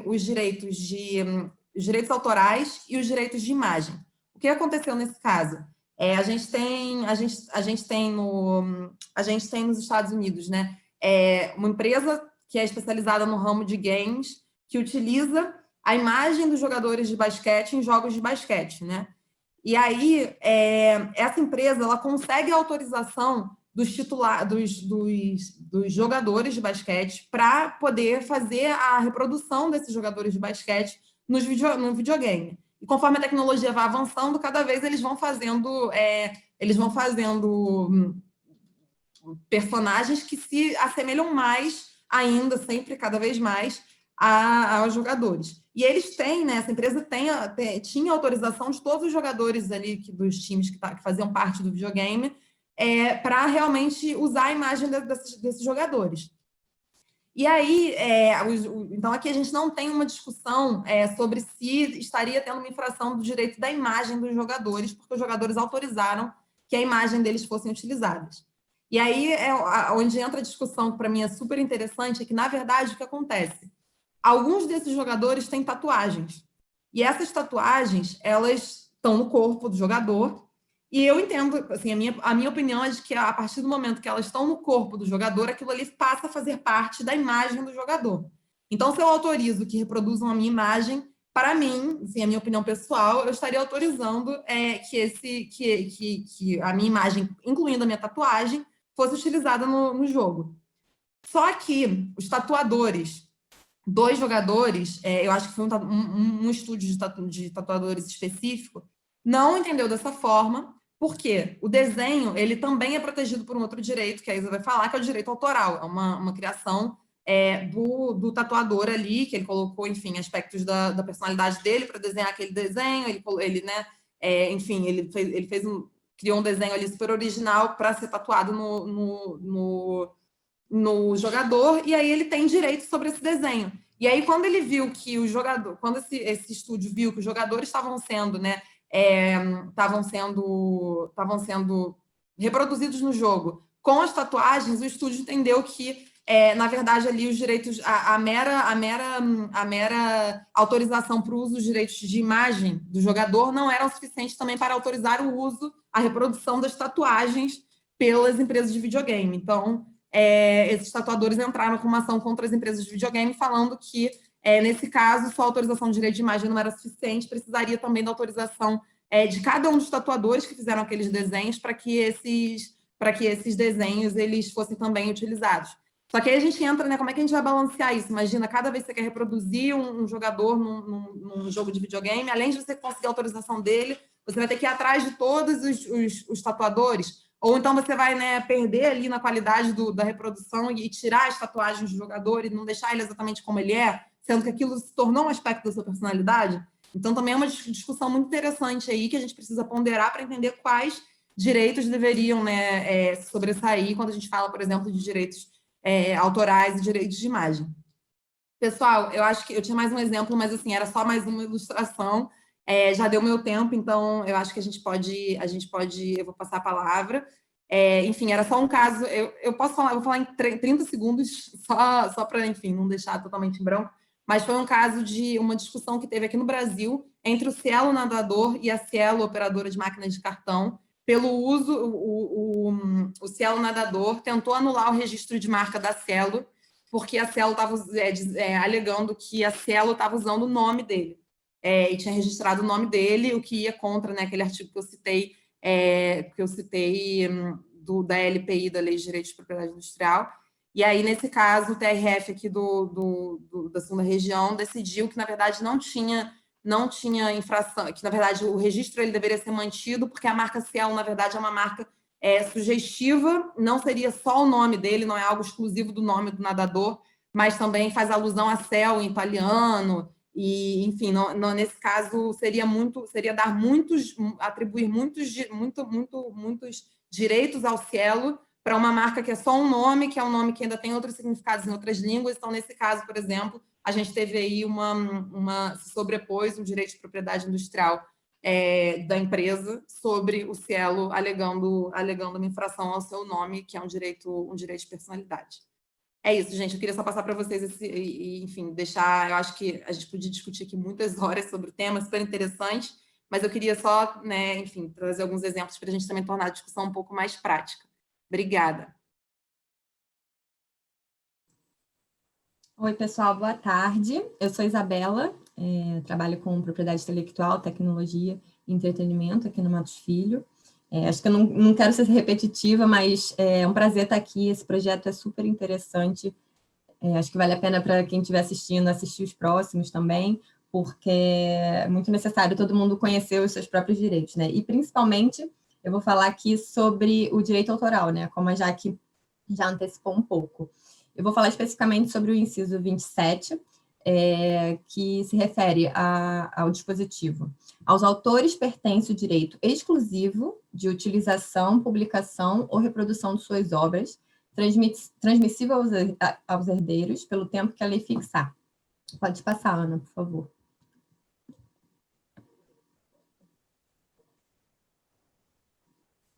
S3: os direitos autorais e os direitos de imagem. O que aconteceu nesse caso? A gente tem nos Estados Unidos, né, uma empresa que é especializada no ramo de games, que utiliza a imagem dos jogadores de basquete em jogos de basquete, né? E aí, essa empresa, ela consegue a autorização dos jogadores de basquete para poder fazer a reprodução desses jogadores de basquete no videogame. E conforme a tecnologia vai avançando, cada vez eles vão fazendo personagens que se assemelham mais ainda, sempre, cada vez mais, aos jogadores. E eles têm, né, essa empresa tinha autorização de todos os jogadores ali dos times que faziam parte do videogame para realmente usar a imagem desses jogadores. E aí, então aqui a gente não tem uma discussão sobre se estaria tendo uma infração do direito da imagem dos jogadores, porque os jogadores autorizaram que a imagem deles fossem utilizadas. E aí, onde entra a discussão, que para mim é super interessante, é que, na verdade, o que acontece? Alguns desses jogadores têm tatuagens. E essas tatuagens, elas estão no corpo do jogador. E eu entendo, assim, a minha opinião é de que, a partir do momento que elas estão no corpo do jogador, aquilo ali passa a fazer parte da imagem do jogador. Então, se eu autorizo que reproduzam a minha imagem, para mim, assim, a minha opinião pessoal, eu estaria autorizando que a minha imagem, incluindo a minha tatuagem, fosse utilizada no jogo. Só que os tatuadores, 2 jogadores, eu acho que foi um estúdio de tatuadores específico, não entendeu dessa forma, porque o desenho, ele também é protegido por um outro direito, que a Isa vai falar, que é o direito autoral. É uma criação do tatuador ali, que ele colocou, enfim, aspectos da personalidade dele para desenhar aquele desenho, criou um desenho ali super original para ser tatuado no jogador, e aí ele tem direito sobre esse desenho. E aí, quando ele viu que quando esse estúdio viu que os jogadores estavam sendo, né, estavam sendo reproduzidos no jogo com as tatuagens, o estúdio entendeu que na verdade, ali os direitos, a mera autorização para o uso dos direitos de imagem do jogador não era o suficiente também para autorizar o uso, a reprodução das tatuagens pelas empresas de videogame. Então, esses tatuadores entraram com uma ação contra as empresas de videogame, falando que, nesse caso, só a autorização de direito de imagem não era suficiente, precisaria também da autorização de cada um dos tatuadores que fizeram aqueles desenhos para que esses desenhos eles fossem também utilizados. Só que aí a gente entra, né? Como é que a gente vai balancear isso? Imagina, cada vez que você quer reproduzir um jogador num jogo de videogame, além de você conseguir a autorização dele, você vai ter que ir atrás de todos os tatuadores, ou então você vai, né, perder ali na qualidade da reprodução e tirar as tatuagens do jogador e não deixar ele exatamente como ele é, sendo que aquilo se tornou um aspecto da sua personalidade. Então, também é uma discussão muito interessante aí que a gente precisa ponderar para entender quais direitos deveriam, né, sobressair quando a gente fala, por exemplo, de direitos autorais e direitos de imagem. Pessoal, eu acho que eu tinha mais um exemplo, mas assim, era só mais uma ilustração. Já deu meu tempo, então eu acho que a gente pode, eu vou passar a palavra. Enfim, era só um caso, eu posso falar, eu vou falar em 30 segundos, só para, enfim, não deixar totalmente em branco, mas foi um caso de uma discussão que teve aqui no Brasil entre o Cielo Nadador e a Cielo, operadora de máquinas de cartão, pelo uso, o Cielo Nadador tentou anular o registro de marca da Cielo, porque a Cielo estava alegando que a Cielo estava usando o nome dele. E tinha registrado o nome dele, o que ia contra, né, aquele artigo que eu citei da LPI, da Lei de Direito de Propriedade Industrial. E aí, nesse caso, o TRF aqui da segunda região decidiu que, na verdade, não tinha infração, que, na verdade, o registro ele deveria ser mantido, porque a marca Cielo, na verdade, é uma marca sugestiva, não seria só o nome dele, não é algo exclusivo do nome do nadador, mas também faz alusão a céu em italiano, e, enfim, nesse caso, seria atribuir muitos direitos ao Cielo para uma marca que é só um nome, que é um nome que ainda tem outros significados em outras línguas. Então, nesse caso, por exemplo, a gente teve aí se sobrepôs o direito de propriedade industrial da empresa sobre o Cielo, alegando uma infração ao seu nome, que é um direito de personalidade. É isso, gente. Eu queria só passar para vocês enfim, deixar. Eu acho que a gente podia discutir aqui muitas horas sobre o tema, super interessante, mas eu queria só, né, enfim, trazer alguns exemplos para a gente também tornar a discussão um pouco mais prática. Obrigada.
S4: Oi, pessoal, boa tarde. Eu sou Isabela, trabalho com propriedade intelectual, tecnologia e entretenimento aqui no Matos Filho. Acho que eu não quero ser repetitiva, mas é um prazer estar aqui. Esse projeto é super interessante. Acho que vale a pena para quem estiver assistindo, assistir os próximos também, porque é muito necessário todo mundo conhecer os seus próprios direitos, né? E, principalmente, eu vou falar aqui sobre o direito autoral, né? Como a Jaque já antecipou um pouco. Eu vou falar especificamente sobre o inciso 27, que se refere ao dispositivo. Aos autores pertence o direito exclusivo de utilização, publicação ou reprodução de suas obras, transmissível aos herdeiros pelo tempo que a lei fixar. Pode passar, Ana, por favor.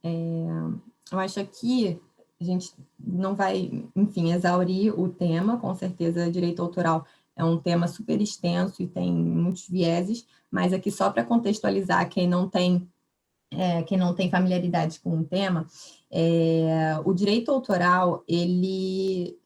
S4: Eu acho que a gente não vai, enfim, exaurir o tema, com certeza direito autoral é um tema super extenso e tem muitos vieses, mas aqui só para contextualizar quem não tem familiaridade com o tema, o direito autoral, ele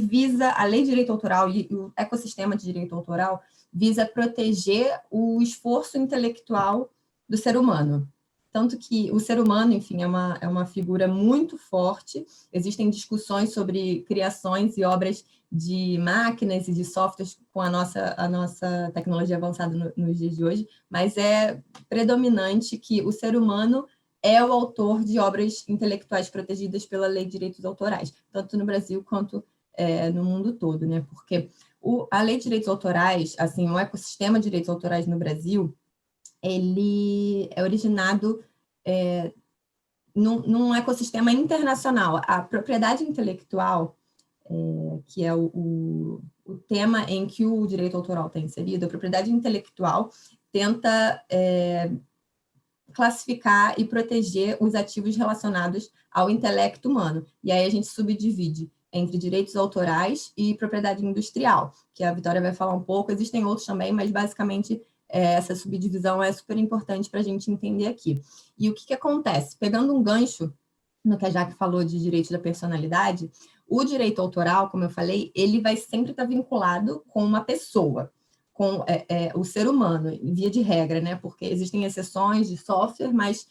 S4: visa, a lei de direito autoral e o ecossistema de direito autoral visa proteger o esforço intelectual do ser humano. Tanto que o ser humano, enfim, é uma figura muito forte. Existem discussões sobre criações e obras de máquinas e de softwares com a nossa tecnologia avançada nos dias de hoje, mas é predominante que o ser humano é o autor de obras intelectuais protegidas pela Lei de Direitos Autorais, tanto no Brasil quanto no mundo todo, né? Porque a Lei de Direitos Autorais, assim, o ecossistema de direitos autorais no Brasil, ele é originado num ecossistema internacional. A propriedade intelectual, que é o tema em que o direito autoral está inserido, a propriedade intelectual tenta classificar e proteger os ativos relacionados ao intelecto humano. E aí a gente subdivide entre direitos autorais e propriedade industrial, que a Vitória vai falar um pouco, existem outros também, mas basicamente essa subdivisão é super importante para a gente entender aqui. E o que acontece? Pegando um gancho no que a Jaque falou de direitos da personalidade, o direito autoral, como eu falei, ele vai sempre estar vinculado com uma pessoa, com o ser humano, via de regra, né? Porque existem exceções de software, mas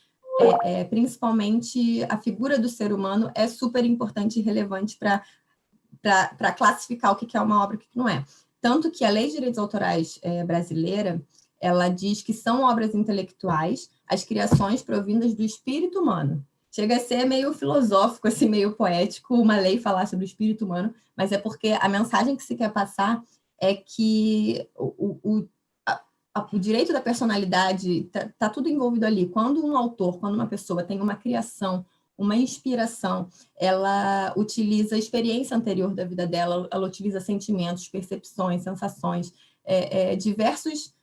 S4: principalmente a figura do ser humano é super importante e relevante para classificar o que é uma obra e o que não é. Tanto que a Lei de Direitos Autorais brasileira, ela diz que são obras intelectuais as criações provindas do espírito humano. Chega a ser meio filosófico, assim, meio poético, uma lei falar sobre o espírito humano, mas é porque a mensagem que se quer passar é que o direito da personalidade está tudo envolvido ali. Quando um autor, quando uma pessoa tem uma criação, uma inspiração, ela utiliza a experiência anterior da vida dela, ela utiliza sentimentos, percepções, sensações, diversos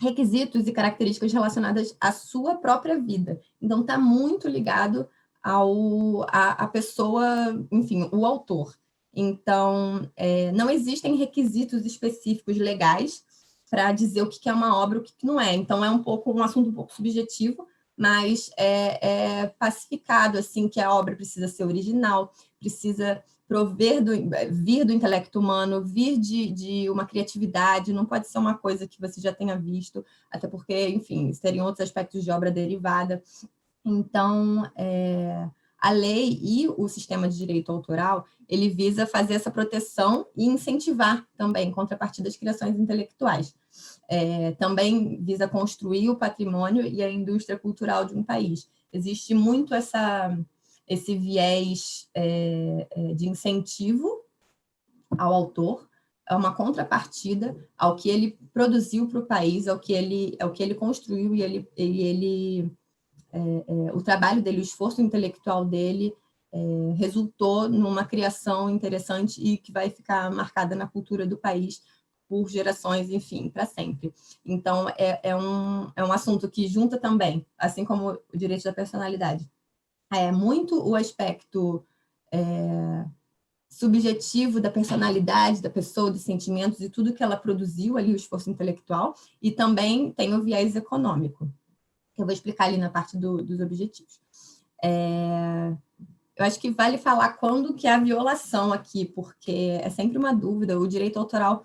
S4: requisitos e características relacionadas à sua própria vida. Então, está muito ligado à pessoa, enfim, o autor. Então, não existem requisitos específicos legais para dizer o que é uma obra e o que não é. Então, é um assunto um pouco subjetivo, mas é pacificado, assim, que a obra precisa ser original, precisa vir do intelecto humano, vir de uma criatividade, não pode ser uma coisa que você já tenha visto, até porque, enfim, seriam outros aspectos de obra derivada. Então, a lei e o sistema de direito autoral, ele visa fazer essa proteção e incentivar também contrapartida das criações intelectuais. Também visa construir o patrimônio e a indústria cultural de um país. Existe muito esse viés de incentivo ao autor, é uma contrapartida ao que ele produziu para o país, ao que ele construiu e o trabalho dele, o esforço intelectual dele resultou numa criação interessante e que vai ficar marcada na cultura do país por gerações, enfim, para sempre. Então, é um assunto que junta também, assim como o direito da personalidade, muito o aspecto subjetivo da personalidade da pessoa, dos sentimentos e tudo que ela produziu ali, o esforço intelectual, e também tem o viés econômico, que eu vou explicar ali na parte dos objetivos. Eu acho que vale falar quando que é a violação aqui, porque é sempre uma dúvida. O direito autoral,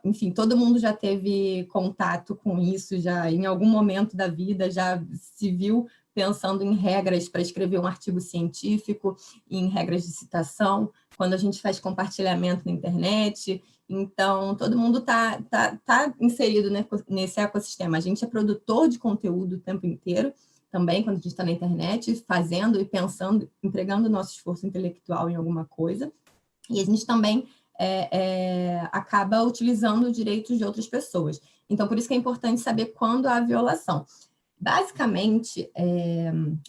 S4: enfim, todo mundo já teve contato com isso, já em algum momento da vida, já se viu pensando em regras para escrever um artigo científico, em regras de citação, quando a gente faz compartilhamento na internet. Então, todo mundo está inserido nesse ecossistema. A gente é produtor de conteúdo o tempo inteiro, também, quando a gente está na internet, fazendo e pensando, entregando o nosso esforço intelectual em alguma coisa. E a gente também acaba utilizando direitos de outras pessoas. Então, por isso que é importante saber quando há violação. Basicamente,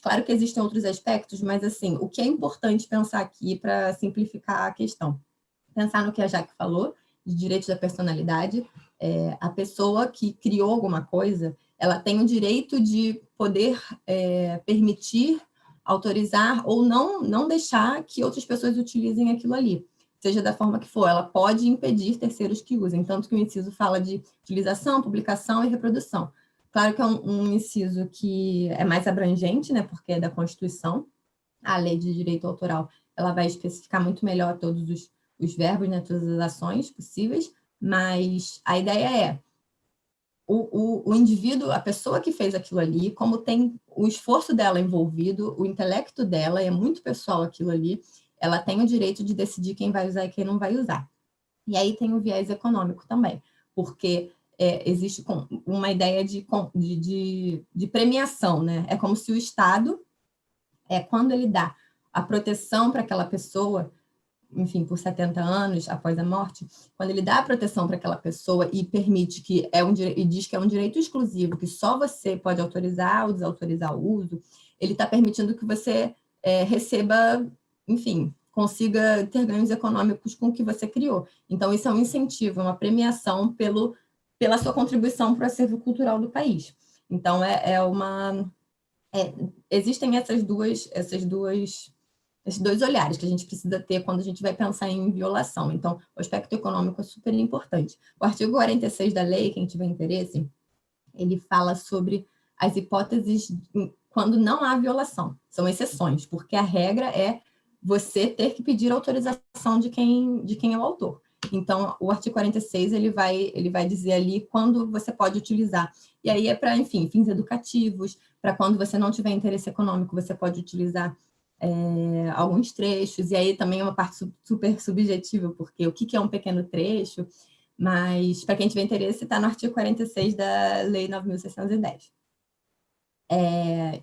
S4: claro que existem outros aspectos, mas assim, o que é importante pensar aqui para simplificar a questão? Pensar no que a Jaque falou, de direitos da personalidade. A pessoa que criou alguma coisa, ela tem o direito de poder permitir, autorizar ou não deixar que outras pessoas utilizem aquilo ali, seja da forma que for. Ela pode impedir terceiros que usem, tanto que o inciso fala de utilização, publicação e reprodução. Claro que é um inciso que é mais abrangente, né, porque é da Constituição. A Lei de Direito Autoral, ela vai especificar muito melhor todos os verbos, né, todas as ações possíveis, mas a ideia o indivíduo, a pessoa que fez aquilo ali, como tem o esforço dela envolvido, o intelecto dela, é muito pessoal aquilo ali, ela tem o direito de decidir quem vai usar e quem não vai usar. E aí tem o viés econômico também, porque existe uma ideia de premiação, né? É como se o Estado, quando ele dá a proteção para aquela pessoa, enfim, por 70 anos após a morte, quando ele dá a proteção para aquela pessoa e permite que e diz que é um direito exclusivo, que só você pode autorizar ou desautorizar o uso, ele está permitindo que você receba, enfim, consiga ter ganhos econômicos com o que você criou. Então, isso é um incentivo, uma premiação pela sua contribuição para o acervo cultural do país. Então, existem essas duas esses dois olhares que a gente precisa ter quando a gente vai pensar em violação. Então, o aspecto econômico é super importante. O artigo 46 da lei, quem tiver interesse, ele fala sobre as hipóteses quando não há violação. São exceções, porque a regra é você ter que pedir autorização de quem é o autor. Então, o artigo 46, ele vai dizer ali quando você pode utilizar. E aí é para, enfim, fins educativos, para quando você não tiver interesse econômico, você pode utilizar alguns trechos, e aí também é uma parte super subjetiva, porque o que é um pequeno trecho, mas para quem tiver interesse, está no artigo 46 da Lei 9.610.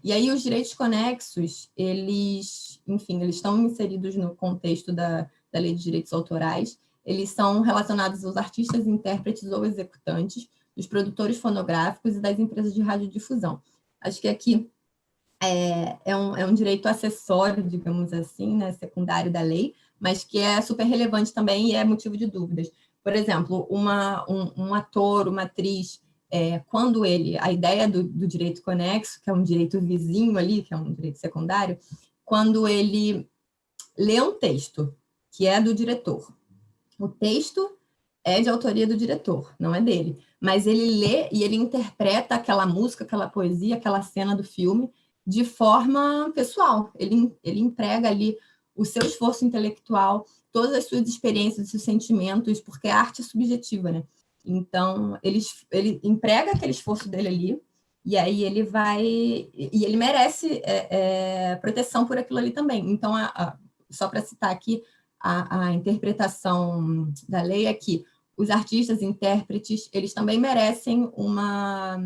S4: E aí os direitos conexos, eles estão inseridos no contexto da Lei de Direitos Autorais, eles são relacionados aos artistas, intérpretes ou executantes, dos produtores fonográficos e das empresas de radiodifusão. Acho que aqui é um direito acessório, digamos assim, né, secundário da lei, mas que é super relevante também e é motivo de dúvidas. Por exemplo, um ator, uma atriz, quando a ideia do direito conexo, que é um direito vizinho ali, que é um direito secundário, quando ele lê um texto, que é do diretor, o texto é de autoria do diretor, não é dele, mas ele lê e ele interpreta aquela música, aquela poesia, aquela cena do filme de forma pessoal. Ele emprega ali o seu esforço intelectual, todas as suas experiências, os seus sentimentos, porque a arte é subjetiva, né? Então, ele emprega aquele esforço dele ali, e aí ele merece proteção por aquilo ali também. Então, só para citar aqui, a interpretação da lei é que os artistas, intérpretes, eles também merecem uma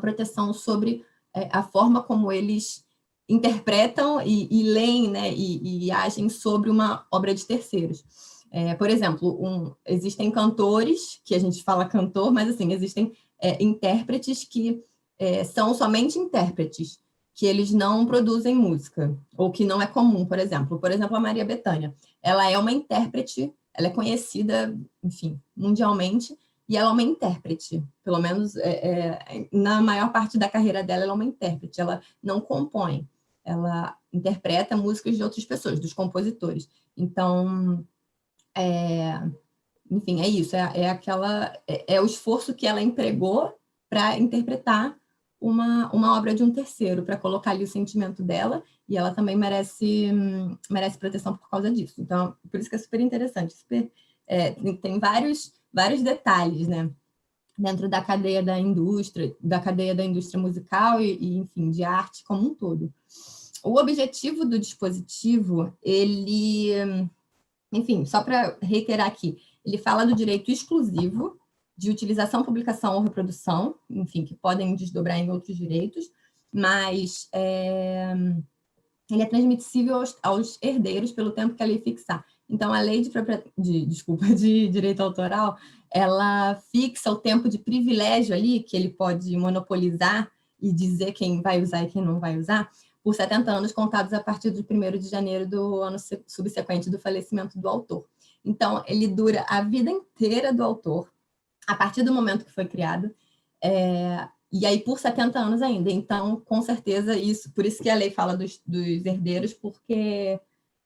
S4: proteção sobre a forma como eles interpretam e leem, né, e agem sobre uma obra de terceiros. Por exemplo, existem cantores, que a gente fala cantor, mas assim, existem intérpretes que são somente intérpretes, que eles não produzem música, ou que não é comum, por exemplo. Por exemplo, a Maria Bethânia. Ela é uma intérprete, ela é conhecida, enfim, mundialmente, e ela é uma intérprete, pelo menos na maior parte da carreira dela, ela é uma intérprete, ela não compõe, ela interpreta músicas de outras pessoas, dos compositores. Então, enfim, é isso, é o esforço que ela empregou para interpretar uma obra de um terceiro, para colocar ali o sentimento dela, e ela também merece proteção por causa disso. Então, por isso que é super interessante, tem vários detalhes, né, dentro da cadeia da indústria musical e, enfim, de arte como um todo. O objetivo do dispositivo, enfim, só para reiterar aqui, ele fala do direito exclusivo de utilização, publicação ou reprodução, enfim, que podem desdobrar em outros direitos, mas ele é transmissível aos herdeiros pelo tempo que a lei fixar. Então, a lei de direito autoral, ela fixa o tempo de privilégio ali, que ele pode monopolizar e dizer quem vai usar e quem não vai usar, por 70 anos contados a partir de 1º de janeiro do ano subsequente do falecimento do autor. Então, ele dura a vida inteira do autor, a partir do momento que foi criado, e aí por 70 anos ainda. Então, com certeza, por isso que a lei fala dos herdeiros, porque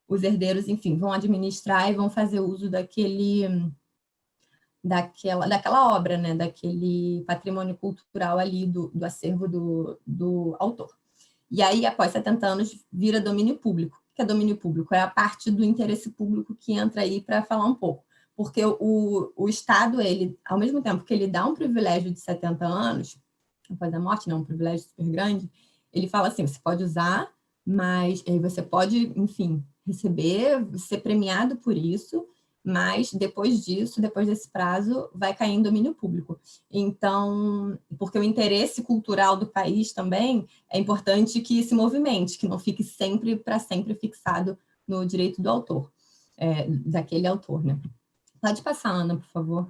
S4: os herdeiros, enfim, vão administrar e vão fazer uso daquela obra, né, daquele patrimônio cultural ali do acervo do autor. E aí, após 70 anos, vira domínio público. O que é domínio público? É a parte do interesse público que entra aí para falar um pouco. Porque o Estado, ele, ao mesmo tempo que ele dá um privilégio de 70 anos, após a morte, não, um privilégio super grande, ele fala assim, você pode usar, mas você pode, enfim, ser premiado por isso, mas depois desse prazo, vai cair em domínio público. Então, porque o interesse cultural do país também é importante que se movimente, que não fique para sempre fixado no direito do autor, daquele autor, né? Pode passar, Ana, por favor.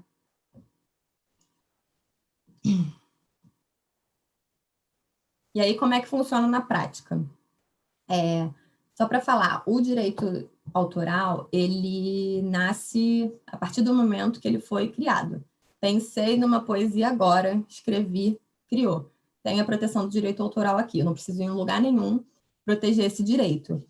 S4: E aí, como é que funciona na prática? Só para falar, o direito autoral, ele nasce a partir do momento que ele foi criado. Pensei numa poesia agora, escrevi, criou. Tem a proteção do direito autoral aqui, eu não preciso ir em lugar nenhum proteger esse direito.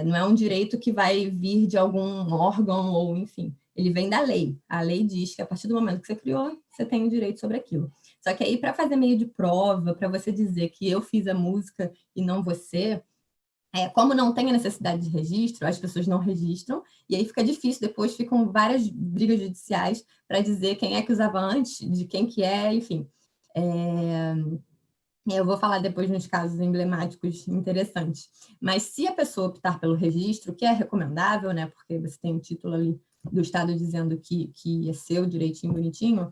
S4: Não é um direito que vai vir de algum órgão ou, enfim, ele vem da lei. A lei diz que a partir do momento que você criou, você tem o direito sobre aquilo. Só que aí, para fazer meio de prova, para você dizer que eu fiz a música e não você, como não tem a necessidade de registro, as pessoas não registram, e aí fica difícil, depois ficam várias brigas judiciais para dizer quem é que usava antes, de quem que é, enfim. Eu vou falar depois nos casos emblemáticos interessantes. Mas se a pessoa optar pelo registro, que é recomendável, né, porque você tem um título ali do Estado dizendo que é seu direitinho, bonitinho,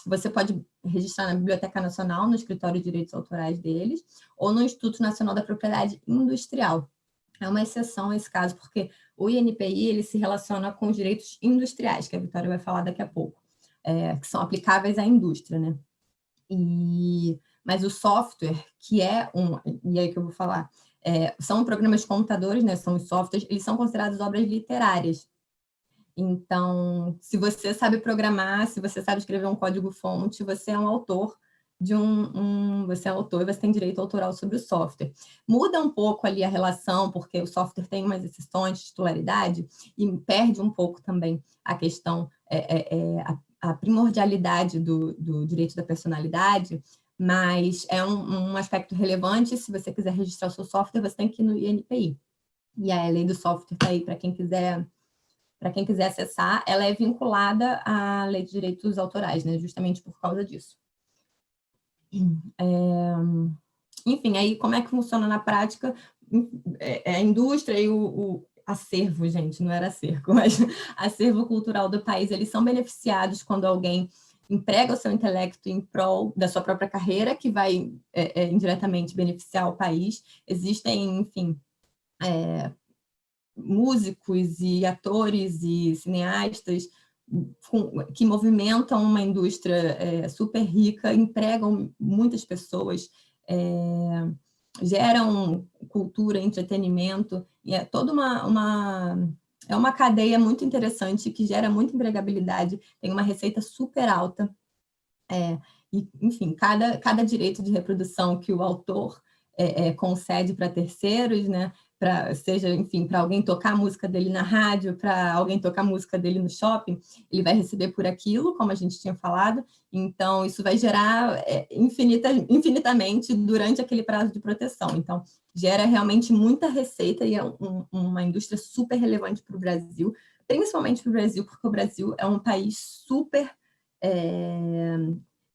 S4: você pode registrar na Biblioteca Nacional, no Escritório de Direitos Autorais deles, ou no Instituto Nacional da Propriedade Industrial. É uma exceção a esse caso, porque o INPI ele se relaciona com os direitos industriais, que a Vitória vai falar daqui a pouco, que são aplicáveis à indústria, né? Mas o software, que é e aí que eu vou falar, são programas de computadores, né? São os softwares, eles são considerados obras literárias. Então, se você sabe programar, se você sabe escrever um código-fonte, você é um autor você é autor e você tem direito autoral sobre o software. Muda um pouco ali a relação, porque o software tem umas exceções de titularidade e perde um pouco também a questão, a primordialidade do direito da personalidade, mas é um aspecto relevante. Se você quiser registrar o seu software, você tem que ir no INPI. E a lei do software está aí para quem quiser acessar. Ela é vinculada à lei de direitos autorais, né, justamente por causa disso. Enfim, aí como é que funciona na prática? A indústria e o acervo, gente, não era acervo, mas acervo cultural do país, eles são beneficiados quando alguém emprega o seu intelecto em prol da sua própria carreira, que vai indiretamente beneficiar o país. Existem, enfim, músicos e atores e cineastas que movimentam uma indústria super rica, empregam muitas pessoas, geram cultura, entretenimento, e é toda uma cadeia muito interessante que gera muita empregabilidade, tem uma receita super alta, e, enfim, cada direito de reprodução que o autor concede para terceiros, né, seja, enfim, para alguém tocar a música dele na rádio, para alguém tocar a música dele no shopping, ele vai receber por aquilo, como a gente tinha falado. Então, isso vai gerar infinitamente durante aquele prazo de proteção. Então, gera realmente muita receita e é uma indústria super relevante para o Brasil, principalmente para o Brasil, porque o Brasil é um país super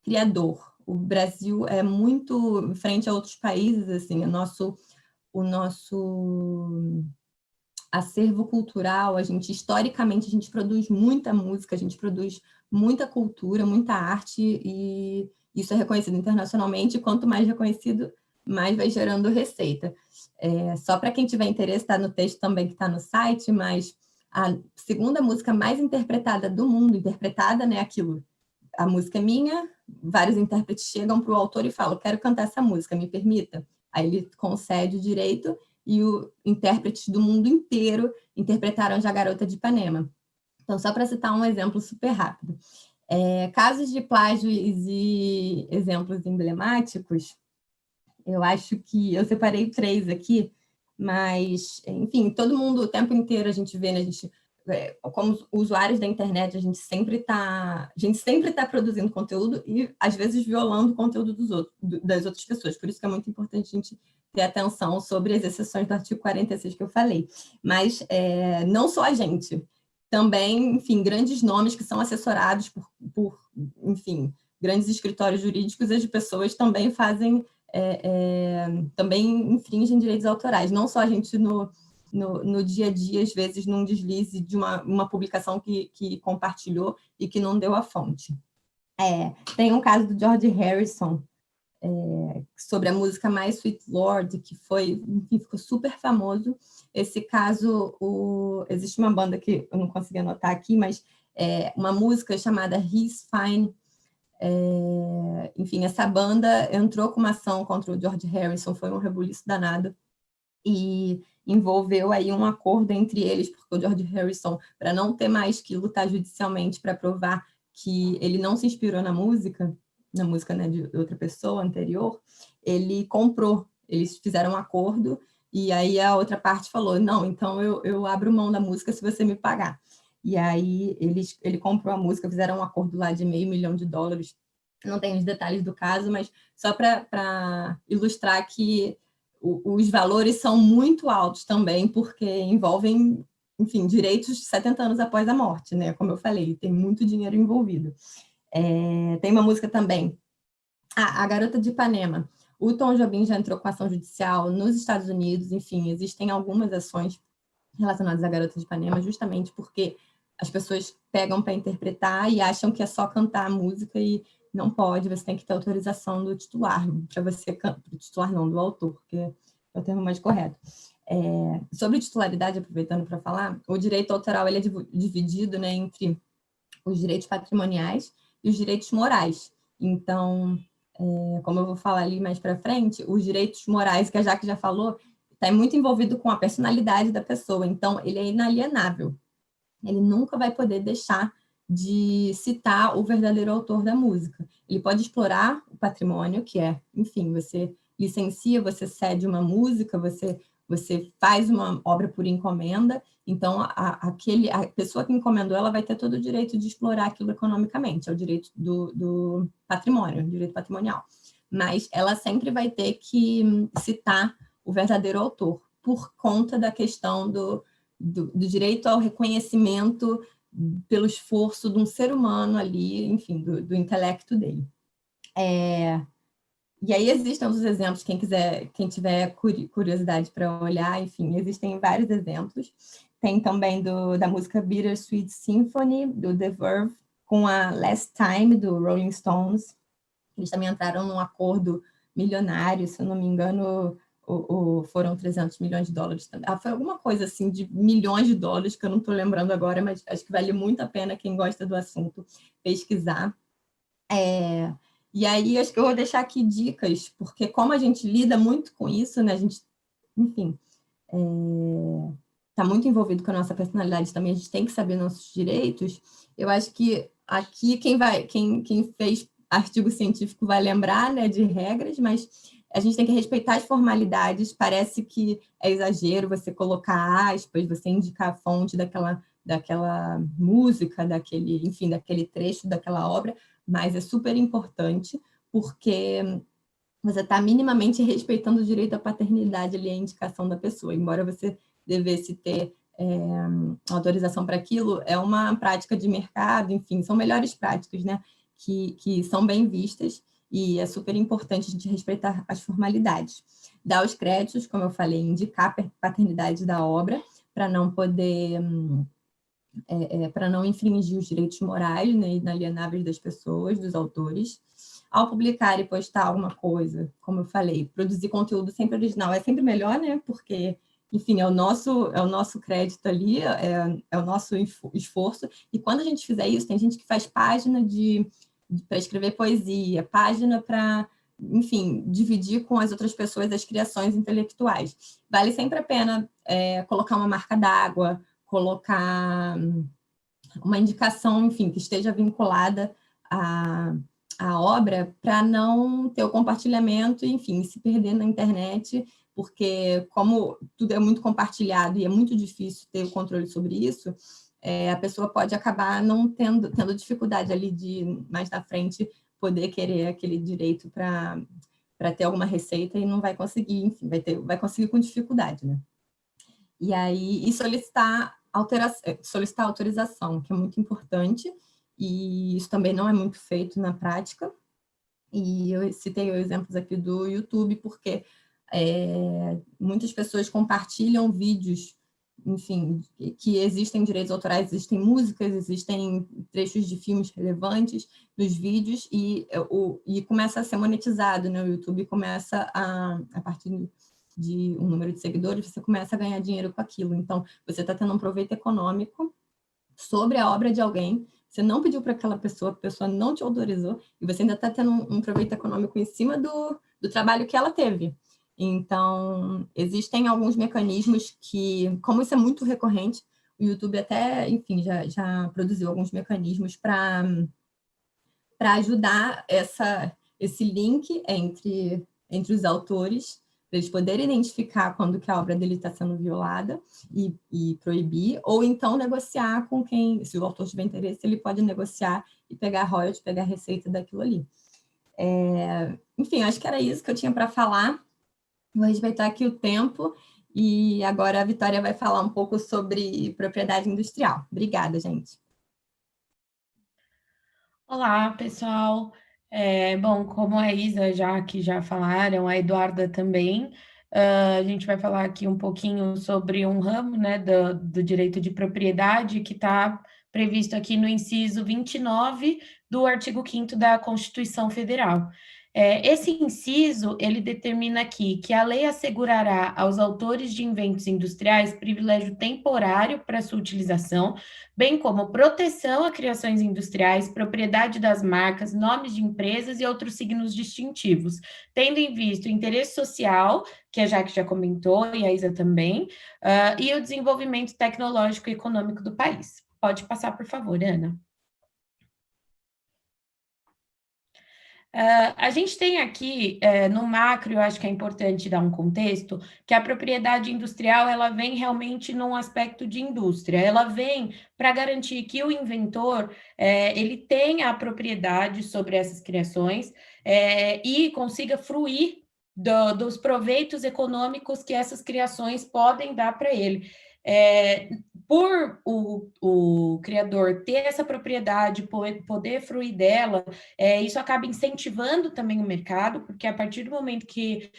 S4: criador. O Brasil é muito, frente a outros países, assim, o nosso acervo cultural, historicamente, a gente produz muita música, a gente produz muita cultura, muita arte, e isso é reconhecido internacionalmente, e quanto mais reconhecido, mais vai gerando receita. Só para quem tiver interesse, está no texto também que está no site, mas a segunda música mais interpretada do mundo, interpretada, né, aquilo, a música é minha, vários intérpretes chegam para o autor e falam, quero cantar essa música, me permita? Aí ele concede o direito e os intérpretes do mundo inteiro interpretaram já Garota de Ipanema. Então, só para citar um exemplo super rápido. Casos de plágio e exemplos emblemáticos, eu acho que eu separei 3 aqui, mas, enfim, todo mundo, o tempo inteiro a gente vê, né, como usuários da internet, a gente sempre está produzindo conteúdo e, às vezes, violando o conteúdo das outras pessoas. Por isso que é muito importante a gente ter atenção sobre as exceções do artigo 46 que eu falei. Mas não só a gente, também, enfim, grandes nomes que são assessorados por enfim, grandes escritórios jurídicos, as pessoas também fazem, também infringem direitos autorais. Não só a gente no dia a dia, às vezes, num deslize de uma publicação que compartilhou e que não deu a fonte. Tem um caso do George Harrison, sobre a música My Sweet Lord, que ficou super famoso. Esse caso, existe uma banda que eu não consegui anotar aqui, mas uma música chamada He's Fine. Enfim, essa banda entrou com uma ação contra o George Harrison, foi um rebuliço danado, e envolveu aí um acordo entre eles, porque o George Harrison, para não ter mais que lutar judicialmente para provar que ele não se inspirou na música, né, de outra pessoa anterior, ele comprou, eles fizeram um acordo E aí a outra parte falou, não, então eu abro mão da música se você me pagar. E aí ele comprou a música, fizeram um acordo lá de $500 mil. Não tenho os detalhes do caso, mas só para ilustrar que os valores são muito altos também, porque envolvem, enfim, direitos 70 anos após a morte, né? Como eu falei, tem muito dinheiro envolvido. Tem uma música também, a Garota de Ipanema. O Tom Jobim já entrou com ação judicial nos Estados Unidos, enfim, existem algumas ações relacionadas à Garota de Ipanema, justamente porque as pessoas pegam para interpretar e acham que é só cantar a música e não pode, você tem que ter autorização do titular, para você cantar, do titular não, do autor, que é o termo mais correto. Sobre titularidade, aproveitando para falar, o direito autoral ele é dividido, né, entre os direitos patrimoniais e os direitos morais. Então, como eu vou falar ali mais para frente, os direitos morais, que a Jaque já falou, está muito envolvido com a personalidade da pessoa, então ele é inalienável. Ele nunca vai poder deixar de citar o verdadeiro autor da música. Ele pode explorar o patrimônio, que é, enfim, você licencia, você cede uma música, você faz uma obra por encomenda, então a pessoa que encomendou, ela vai ter todo o direito de explorar aquilo economicamente, é o direito do patrimônio, o direito patrimonial. Mas ela sempre vai ter que citar o verdadeiro autor, por conta da questão do direito ao reconhecimento pelo esforço de um ser humano ali, enfim, do intelecto dele. E aí existem outros exemplos, quem tiver curiosidade para olhar, enfim, existem vários exemplos. Tem também da música Bittersweet Symphony, do The Verve, com a Last Time, do Rolling Stones. Eles também entraram num acordo milionário, se eu não me engano, foram $300 milhões. Foi alguma coisa assim de milhões de dólares, que eu não estou lembrando agora, mas acho que vale muito a pena quem gosta do assunto pesquisar. E aí, acho que eu vou deixar aqui dicas, porque como a gente lida muito com isso, né, a gente, enfim, está muito envolvido com a nossa personalidade também, a gente tem que saber nossos direitos. Eu acho que aqui quem fez artigo científico vai lembrar, né, de regras, mas a gente tem que respeitar as formalidades. Parece que é exagero você colocar aspas, você indicar a fonte daquela música, daquele trecho daquela obra, mas é super importante, porque você está minimamente respeitando o direito à paternidade ali, a indicação da pessoa, embora você devesse ter autorização para aquilo, é uma prática de mercado, enfim, são melhores práticas, né, que são bem vistas, e é super importante a gente respeitar as formalidades. Dar os créditos, como eu falei, indicar a paternidade da obra, para não poder... para não infringir os direitos morais, né, inalienáveis das pessoas, dos autores. Ao publicar e postar alguma coisa, como eu falei, produzir conteúdo sempre original é sempre melhor, né, porque, enfim, é o nosso crédito ali, é o nosso esforço, e quando a gente fizer isso, tem gente que faz página para escrever poesia, página para, enfim, dividir com as outras pessoas as criações intelectuais. Vale sempre a pena colocar uma marca d'água, colocar uma indicação, enfim, que esteja vinculada à obra, para não ter o compartilhamento, enfim, se perder na internet, porque como tudo é muito compartilhado e é muito difícil ter o controle sobre isso, a pessoa pode acabar não tendo dificuldade ali de, mais na frente, poder querer aquele direito para ter alguma receita e não vai conseguir, enfim, vai conseguir com dificuldade, né? E aí, solicitar autorização, que é muito importante, e isso também não é muito feito na prática. E eu citei exemplos aqui do YouTube, porque muitas pessoas compartilham vídeos, enfim, que existem direitos autorais, existem músicas, existem trechos de filmes relevantes nos vídeos, e começa a ser monetizado, né? O YouTube começa a partir de um número de seguidores, você começa a ganhar dinheiro com aquilo. Então, você está tendo um proveito econômico sobre a obra de alguém, você não pediu para aquela pessoa, a pessoa não te autorizou, e você ainda está tendo um proveito econômico em cima do trabalho que ela teve. Então, existem alguns mecanismos que, como isso é muito recorrente, o YouTube até, enfim, já produziu alguns mecanismos para ajudar esse link entre os autores, eles poderem identificar quando que a obra dele está sendo violada e proibir, ou então negociar com quem, se o autor tiver interesse, ele pode negociar e pegar royalties, pegar receita daquilo ali. Enfim, acho que era isso que eu tinha para falar. Vou respeitar aqui o tempo, e agora a Vitória vai falar um pouco sobre propriedade industrial. Obrigada, gente.
S5: Olá, pessoal. Bom, como a Isa já falaram, a Eduarda também, a gente vai falar aqui um pouquinho sobre um ramo, né, do direito de propriedade que está previsto aqui no inciso 29 do artigo 5º da Constituição Federal. Esse inciso, ele determina aqui que a lei assegurará aos autores de inventos industriais privilégio temporário para sua utilização, bem como proteção a criações industriais, propriedade das marcas, nomes de empresas e outros signos distintivos, tendo em vista o interesse social, que a Jaque já comentou, e a Isa também, e o desenvolvimento tecnológico e econômico do país. Pode passar, por favor, Ana. A gente tem aqui, no macro, eu acho que é importante dar um contexto, que a propriedade industrial, ela vem realmente num aspecto de indústria, ela vem para garantir que o inventor, ele tenha a propriedade sobre essas criações, e consiga fruir dos proveitos econômicos que essas criações podem dar para ele. Por o criador ter essa propriedade, poder fruir dela, isso acaba incentivando também o mercado, porque a partir do momento que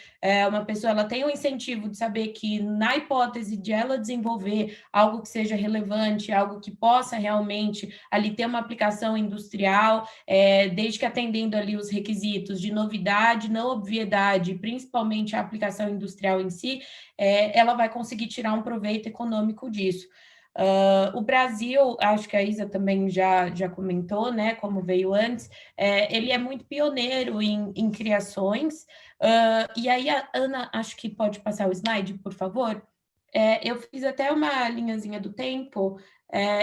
S5: uma pessoa ela tem um incentivo de saber que, na hipótese de ela desenvolver algo que seja relevante, algo que possa realmente ali ter uma aplicação industrial, desde que atendendo ali os requisitos de novidade, não obviedade, principalmente a aplicação industrial em si, ela vai conseguir tirar um proveito econômico disso. O Brasil, acho que a Isa também já comentou, né, como veio antes, ele é muito pioneiro em criações, e aí a Ana, acho que pode passar o slide, por favor. Eu fiz até uma linhazinha do tempo,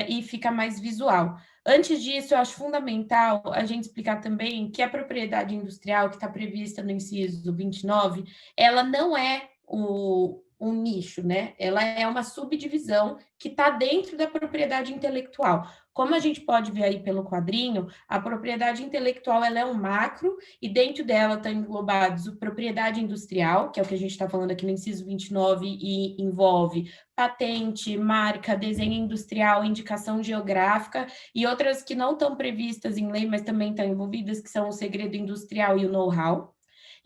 S5: e fica mais visual. Antes disso, eu acho fundamental a gente explicar também que a propriedade industrial que está prevista no inciso 29, ela não é um nicho, né? Ela é uma subdivisão que está dentro da propriedade intelectual. Como a gente pode ver aí pelo quadrinho, a propriedade intelectual ela é um macro, e dentro dela estão englobados a propriedade industrial, que é o que a gente está falando aqui no inciso 29, e envolve patente, marca, desenho industrial, indicação geográfica, e outras que não estão previstas em lei, mas também estão envolvidas, que são o segredo industrial e o know-how.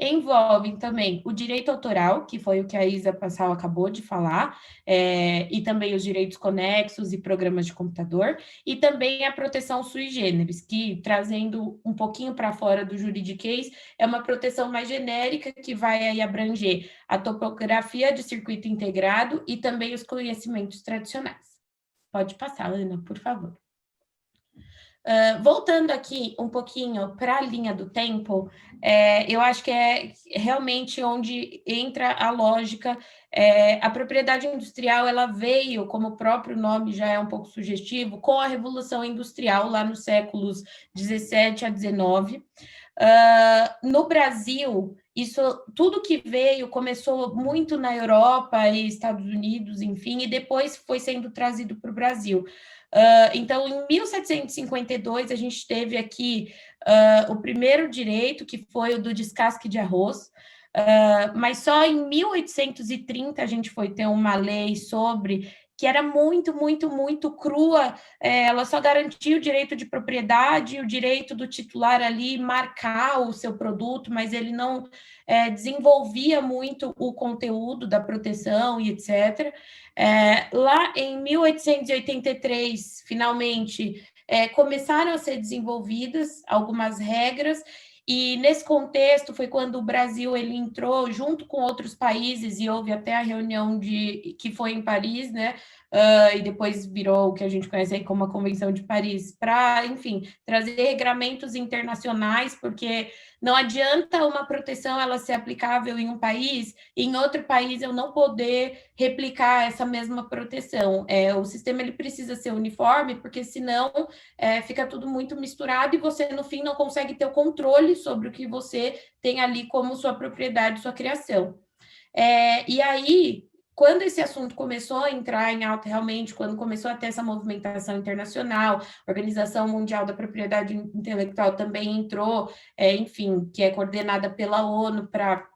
S5: Envolvem também o direito autoral, que foi o que a Isa Passal acabou de falar, e também os direitos conexos e programas de computador, e também a proteção sui generis, que, trazendo um pouquinho para fora do juridiquês, é uma proteção mais genérica que vai aí abranger a topografia de circuito integrado e também os conhecimentos tradicionais. Pode passar, Ana, por favor. Voltando aqui um pouquinho para a linha do tempo, eu acho que é realmente onde entra a lógica. A propriedade industrial ela veio, como o próprio nome já é um pouco sugestivo, com a Revolução Industrial lá nos séculos 17 a 19. No Brasil, isso tudo que veio começou muito na Europa e Estados Unidos, enfim, e depois foi sendo trazido para o Brasil. Então, em 1752, a gente teve aqui o primeiro direito, que foi o do descasque de arroz, mas só em 1830 a gente foi ter uma lei sobre, que era muito, muito, muito crua, ela só garantia o direito de propriedade, o direito do titular ali marcar o seu produto, mas ele não desenvolvia muito o conteúdo da proteção e etc. Lá em 1883, finalmente, começaram a ser desenvolvidas algumas regras, e nesse contexto foi quando o Brasil ele entrou junto com outros países, e houve até a reunião que foi em Paris, né? E depois virou o que a gente conhece aí como a Convenção de Paris, para, enfim, trazer regramentos internacionais, porque não adianta uma proteção ela ser aplicável em um país e em outro país eu não poder replicar essa mesma proteção. O sistema ele precisa ser uniforme, porque senão fica tudo muito misturado e você, no fim, não consegue ter o controle sobre o que você tem ali como sua propriedade, sua criação. E aí, quando esse assunto começou a entrar em alta realmente, quando começou a ter essa movimentação internacional, a Organização Mundial da Propriedade Intelectual também entrou, enfim, que é coordenada pela ONU para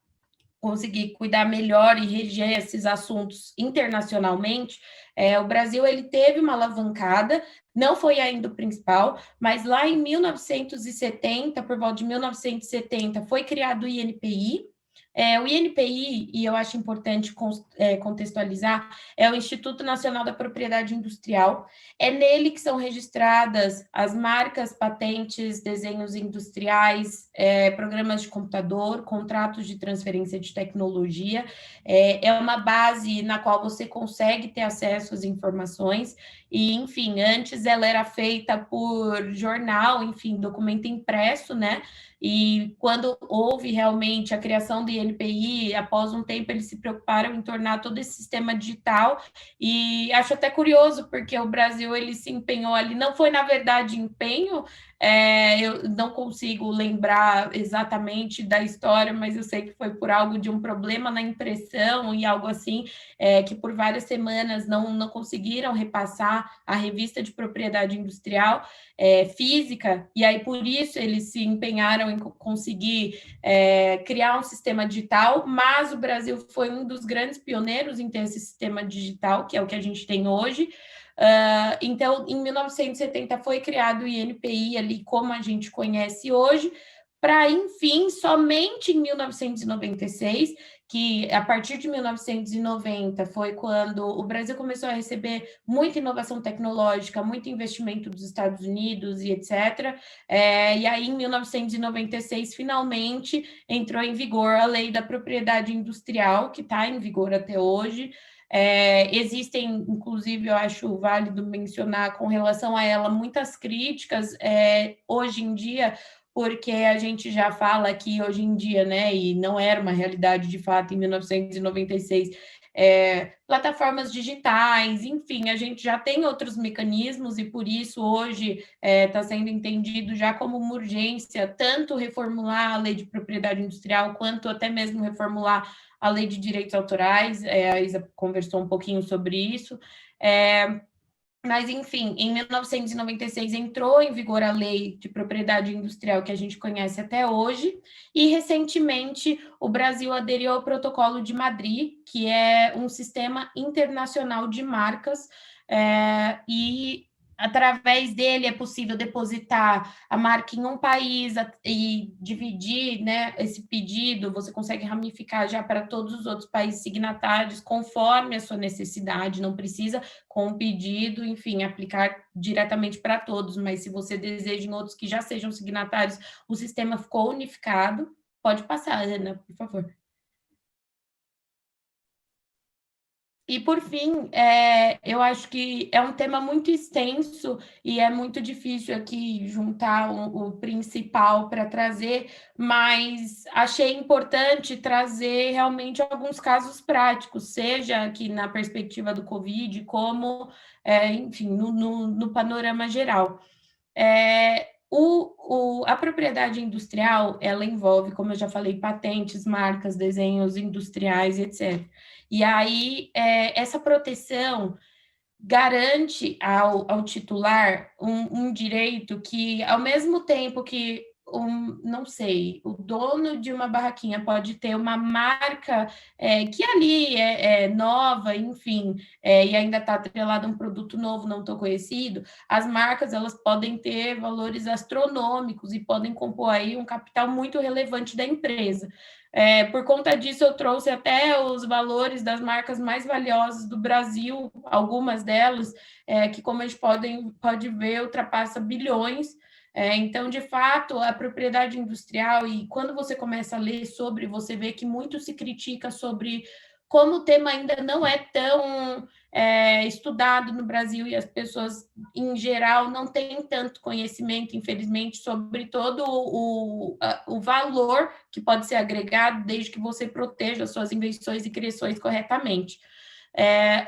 S5: conseguir cuidar melhor e reger esses assuntos internacionalmente, o Brasil ele teve uma alavancada, não foi ainda o principal, mas lá em 1970, por volta de 1970, foi criado o INPI. O INPI, e eu acho importante contextualizar, é o Instituto Nacional da Propriedade Industrial. É nele que são registradas as marcas, patentes, desenhos industriais, programas de computador, contratos de transferência de tecnologia. É uma base na qual você consegue ter acesso às informações. E, enfim, antes ela era feita por jornal, enfim, documento impresso, né? E quando houve realmente a criação do INPI, após um tempo eles se preocuparam em tornar todo esse sistema digital, e acho até curioso, porque o Brasil ele se empenhou ali, não foi na verdade empenho, eu não consigo lembrar exatamente da história, mas eu sei que foi por algo de um problema na impressão e algo assim, que por várias semanas não conseguiram repassar a revista de propriedade industrial física, e aí por isso eles se empenharam em conseguir criar um sistema digital, mas o Brasil foi um dos grandes pioneiros em ter esse sistema digital, que é o que a gente tem hoje. Então, em 1970 foi criado o INPI ali, como a gente conhece hoje, para, enfim, somente em 1996, que a partir de 1990 foi quando o Brasil começou a receber muita inovação tecnológica, muito investimento dos Estados Unidos e etc. E aí, em 1996, finalmente entrou em vigor a Lei da Propriedade Industrial, que está em vigor até hoje. Existem, inclusive, eu acho válido mencionar com relação a ela muitas críticas hoje em dia, porque a gente já fala que hoje em dia, né, e não era uma realidade de fato em 1996, plataformas digitais, enfim, a gente já tem outros mecanismos e por isso hoje está sendo entendido já como uma urgência tanto reformular a lei de propriedade industrial quanto até mesmo reformular a lei de direitos autorais. A Isa conversou um pouquinho sobre isso. Mas, enfim, em 1996 entrou em vigor a lei de propriedade industrial que a gente conhece até hoje, e recentemente o Brasil aderiu ao Protocolo de Madrid, que é um sistema internacional de marcas, e através dele é possível depositar a marca em um país e dividir, né, esse pedido, você consegue ramificar já para todos os outros países signatários, conforme a sua necessidade, não precisa, com o pedido, enfim, aplicar diretamente para todos, mas se você deseja em outros que já sejam signatários, o sistema ficou unificado. Pode passar, Ana, por favor. E, por fim, eu acho que é um tema muito extenso e é muito difícil aqui juntar o principal para trazer, mas achei importante trazer realmente alguns casos práticos, seja aqui na perspectiva do Covid, como, enfim, no panorama geral. A propriedade industrial, ela envolve, como eu já falei, patentes, marcas, desenhos industriais, etc. E aí, essa proteção garante ao titular um direito que, ao mesmo tempo que, não sei, o dono de uma barraquinha pode ter uma marca que ali é nova, enfim, e ainda está atrelada a um produto novo, não tão conhecido, as marcas elas podem ter valores astronômicos e podem compor aí um capital muito relevante da empresa. Por conta disso, eu trouxe até os valores das marcas mais valiosas do Brasil, algumas delas, que, como a gente pode ver, ultrapassa bilhões. Então, de fato, a propriedade industrial, e quando você começa a ler sobre, você vê que muito se critica sobre como o tema ainda não é tão estudado no Brasil e as pessoas, em geral, não têm tanto conhecimento, infelizmente, sobre todo o valor que pode ser agregado desde que você proteja suas invenções e criações corretamente.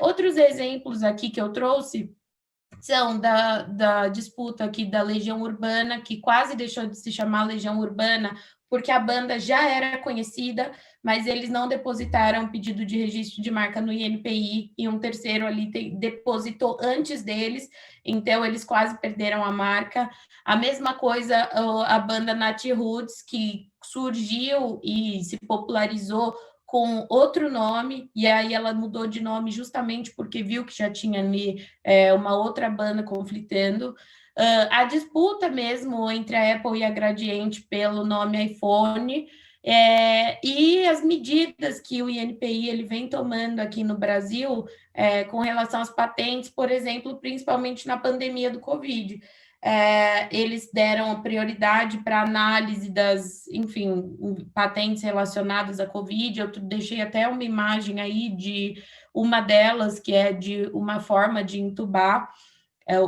S5: Outros exemplos aqui que eu trouxe são da disputa aqui da Legião Urbana, que quase deixou de se chamar Legião Urbana porque a banda já era conhecida, mas eles não depositaram pedido de registro de marca no INPI e um terceiro ali depositou antes deles, então eles quase perderam a marca. A mesma coisa a banda Nat Roots, que surgiu e se popularizou com outro nome, e aí ela mudou de nome justamente porque viu que já tinha ali uma outra banda conflitando. A disputa mesmo entre a Apple e a Gradiente pelo nome iPhone, e as medidas que o INPI ele vem tomando aqui no Brasil com relação às patentes, por exemplo, principalmente na pandemia do Covid. Eles deram prioridade para análise das, enfim, patentes relacionadas à Covid. Eu deixei até uma imagem aí de uma delas, que é de uma forma de entubar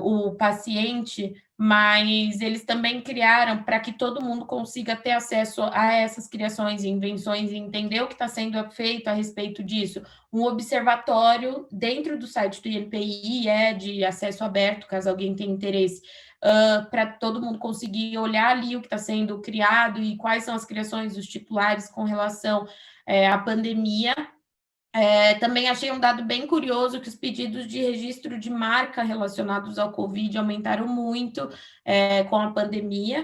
S5: o paciente, mas eles também criaram para que todo mundo consiga ter acesso a essas criações e invenções e entender o que está sendo feito a respeito disso. Um observatório dentro do site do INPI de acesso aberto, caso alguém tenha interesse, para todo mundo conseguir olhar ali o que está sendo criado e quais são as criações dos titulares com relação à pandemia. Também achei um dado bem curioso que os pedidos de registro de marca relacionados ao Covid aumentaram muito com a pandemia.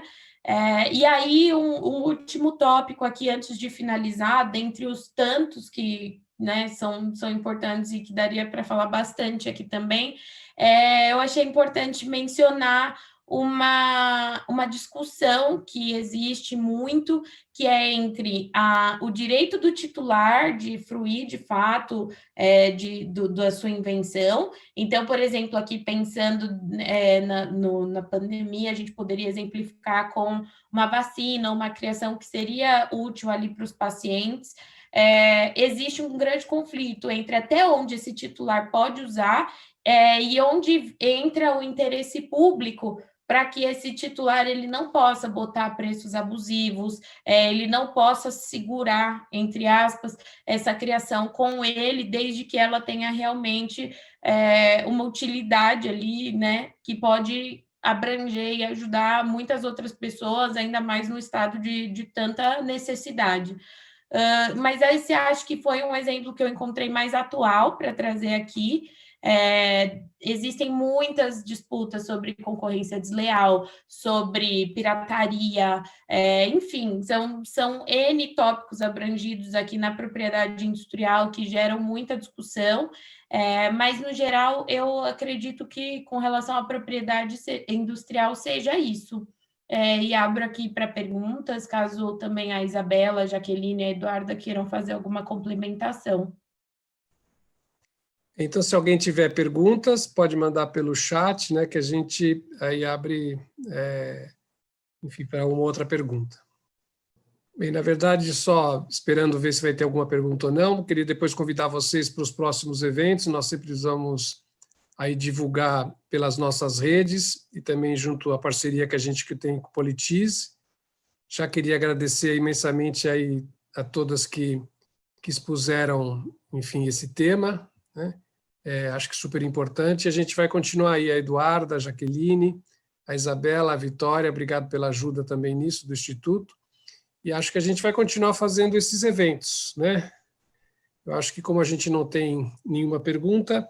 S5: E aí, um último tópico aqui, antes de finalizar, dentre os tantos que são importantes e que daria para falar bastante aqui também, eu achei importante mencionar uma discussão que existe muito, que é entre o direito do titular de fruir, de fato, da sua invenção. Então, por exemplo, aqui pensando na pandemia, a gente poderia exemplificar com uma vacina, uma criação que seria útil ali para os pacientes. Existe um grande conflito entre até onde esse titular pode usar e onde entra o interesse público para que esse titular ele não possa botar preços abusivos, ele não possa segurar, entre aspas, essa criação com ele, desde que ela tenha realmente uma utilidade ali, né, que pode abranger e ajudar muitas outras pessoas, ainda mais no estado de tanta necessidade. Mas esse acho que foi um exemplo que eu encontrei mais atual para trazer aqui. Existem muitas disputas sobre concorrência desleal, sobre pirataria, enfim, são N tópicos abrangidos aqui na propriedade industrial que geram muita discussão, mas, no geral, eu acredito que, com relação à propriedade industrial, seja isso. E abro aqui para perguntas, caso também a Isabela, a Jaqueline e a Eduarda queiram fazer alguma complementação.
S1: Então, se alguém tiver perguntas, pode mandar pelo chat, né, que a gente aí abre, enfim, para uma outra pergunta. Bem, na verdade, só esperando ver se vai ter alguma pergunta ou não, queria depois convidar vocês para os próximos eventos, nós sempre vamos aí divulgar pelas nossas redes e também junto à parceria que a gente tem com o Politize. Já queria agradecer imensamente aí a todas que expuseram, enfim, esse tema, né? Acho que super importante. A gente vai continuar aí, a Eduarda, a Jaqueline, a Isabela, a Vitória, obrigado pela ajuda também nisso do Instituto. E acho que a gente vai continuar fazendo esses eventos, né? Eu acho que, como a gente não tem nenhuma pergunta,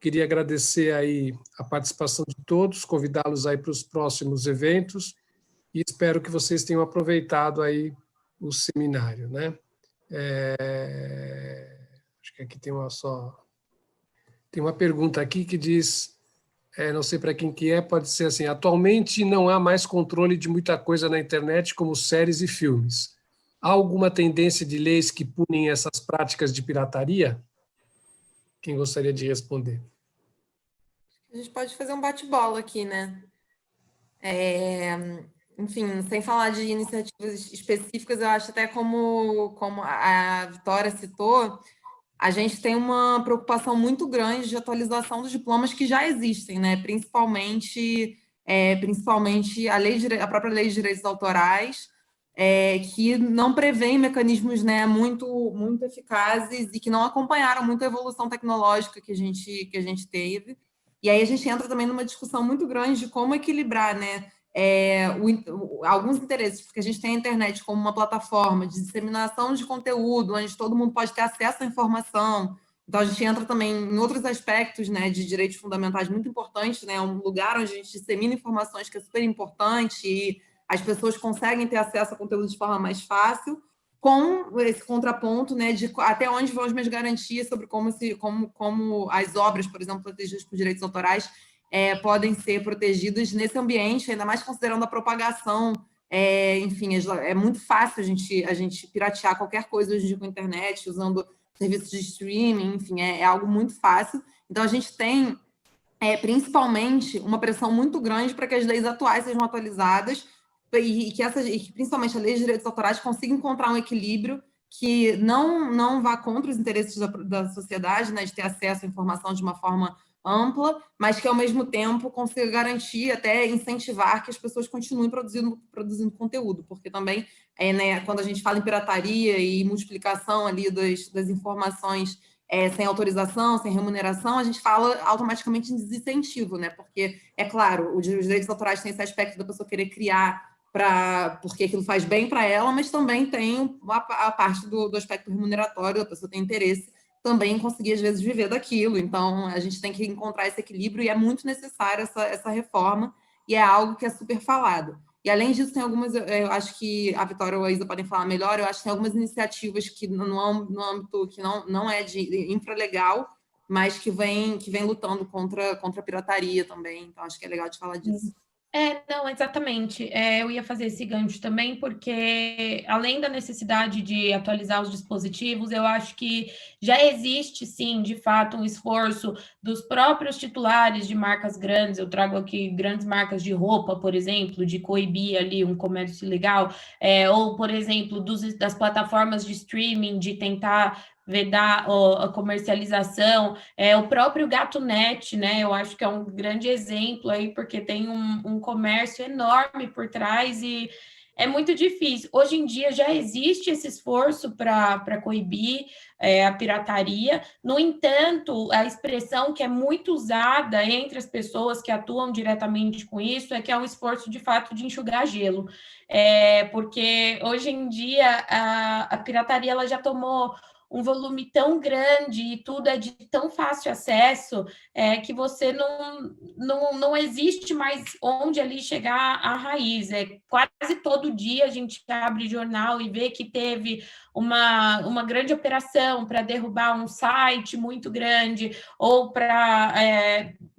S1: queria agradecer aí a participação de todos, convidá-los aí para os próximos eventos e espero que vocês tenham aproveitado aí o seminário, né? Acho que aqui tem uma pergunta aqui que diz, não sei para quem que pode ser assim, atualmente não há mais controle de muita coisa na internet, como séries e filmes. Há alguma tendência de leis que punem essas práticas de pirataria? Quem gostaria de responder?
S3: A gente pode fazer um bate-bola aqui, né? Enfim, sem falar de iniciativas específicas, eu acho até como a Vitória citou, a gente tem uma preocupação muito grande de atualização dos diplomas que já existem, né? Principalmente a própria Lei de Direitos Autorais, que não prevê mecanismos, né, muito eficazes e que não acompanharam muito a evolução tecnológica que a gente teve. E aí a gente entra também numa discussão muito grande de como equilibrar, né, alguns interesses, porque a gente tem a internet como uma plataforma de disseminação de conteúdo, onde todo mundo pode ter acesso à informação. Então, a gente entra também em outros aspectos, né, de direitos fundamentais muito importantes, né, um lugar onde a gente dissemina informações que é super importante e as pessoas conseguem ter acesso a conteúdo de forma mais fácil, com esse contraponto, né, de até onde vão as minhas garantias sobre como as obras, por exemplo, protegidas por direitos autorais, podem ser protegidas nesse ambiente, ainda mais considerando a propagação. Enfim, é muito fácil a gente piratear qualquer coisa hoje em dia com a internet, usando serviços de streaming, enfim, é algo muito fácil. Então, a gente tem, principalmente, uma pressão muito grande para que as leis atuais sejam atualizadas e que principalmente a lei de direitos autorais consiga encontrar um equilíbrio que não vá contra os interesses da sociedade, né, de ter acesso à informação de uma forma ampla, mas que, ao mesmo tempo, consiga garantir, até incentivar que as pessoas continuem produzindo conteúdo, porque também, né, quando a gente fala em pirataria e multiplicação ali das informações sem autorização, sem remuneração, a gente fala automaticamente em desincentivo, né? Porque, é claro, os direitos autorais têm esse aspecto da pessoa querer criar porque aquilo faz bem para ela, mas também tem a parte do aspecto remuneratório, a pessoa tem interesse também em conseguir, às vezes, viver daquilo. Então, a gente tem que encontrar esse equilíbrio e é muito necessária essa reforma e é algo que é super falado. E, além disso, tem algumas, eu acho que a Vitória ou a Isa podem falar melhor, eu acho que tem algumas iniciativas que no âmbito que não é de infralegal, mas que vem lutando contra a pirataria também. Então, acho que é legal de falar disso.
S5: Não, exatamente. Eu ia fazer esse gancho também, porque além da necessidade de atualizar os dispositivos, eu acho que já existe, sim, de fato, um esforço dos próprios titulares de marcas grandes. Eu trago aqui grandes marcas de roupa, por exemplo, de coibir ali um comércio ilegal, ou, por exemplo, das plataformas de streaming, de tentar vedar a comercialização, o próprio GatoNet, né? Eu acho que é um grande exemplo aí, porque tem um comércio enorme por trás e é muito difícil. Hoje em dia já existe esse esforço para coibir a pirataria. No entanto, a expressão que é muito usada entre as pessoas que atuam diretamente com isso é que é um esforço, de fato, de enxugar gelo. Porque hoje em dia a pirataria ela já tomou um volume tão grande e tudo é de tão fácil acesso que você não existe mais onde ali chegar à raiz. Quase todo dia a gente abre jornal e vê que teve uma grande operação para derrubar um site muito grande ou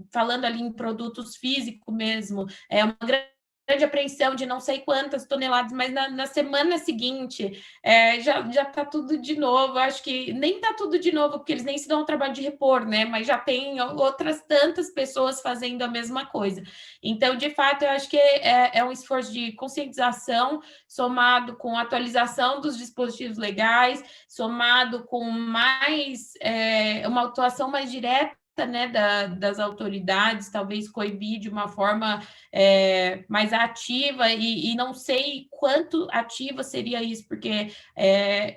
S5: falando ali em produtos físicos mesmo, uma grande apreensão de não sei quantas toneladas, mas na semana seguinte já está tudo de novo. Acho que nem está tudo de novo, porque eles nem se dão o trabalho de repor, né? Mas já tem outras tantas pessoas fazendo a mesma coisa. Então, de fato, eu acho que é um esforço de conscientização, somado com atualização dos dispositivos legais, somado com uma atuação mais direta, né, das autoridades, talvez coibir de uma forma mais ativa, e não sei quanto ativa seria isso, porque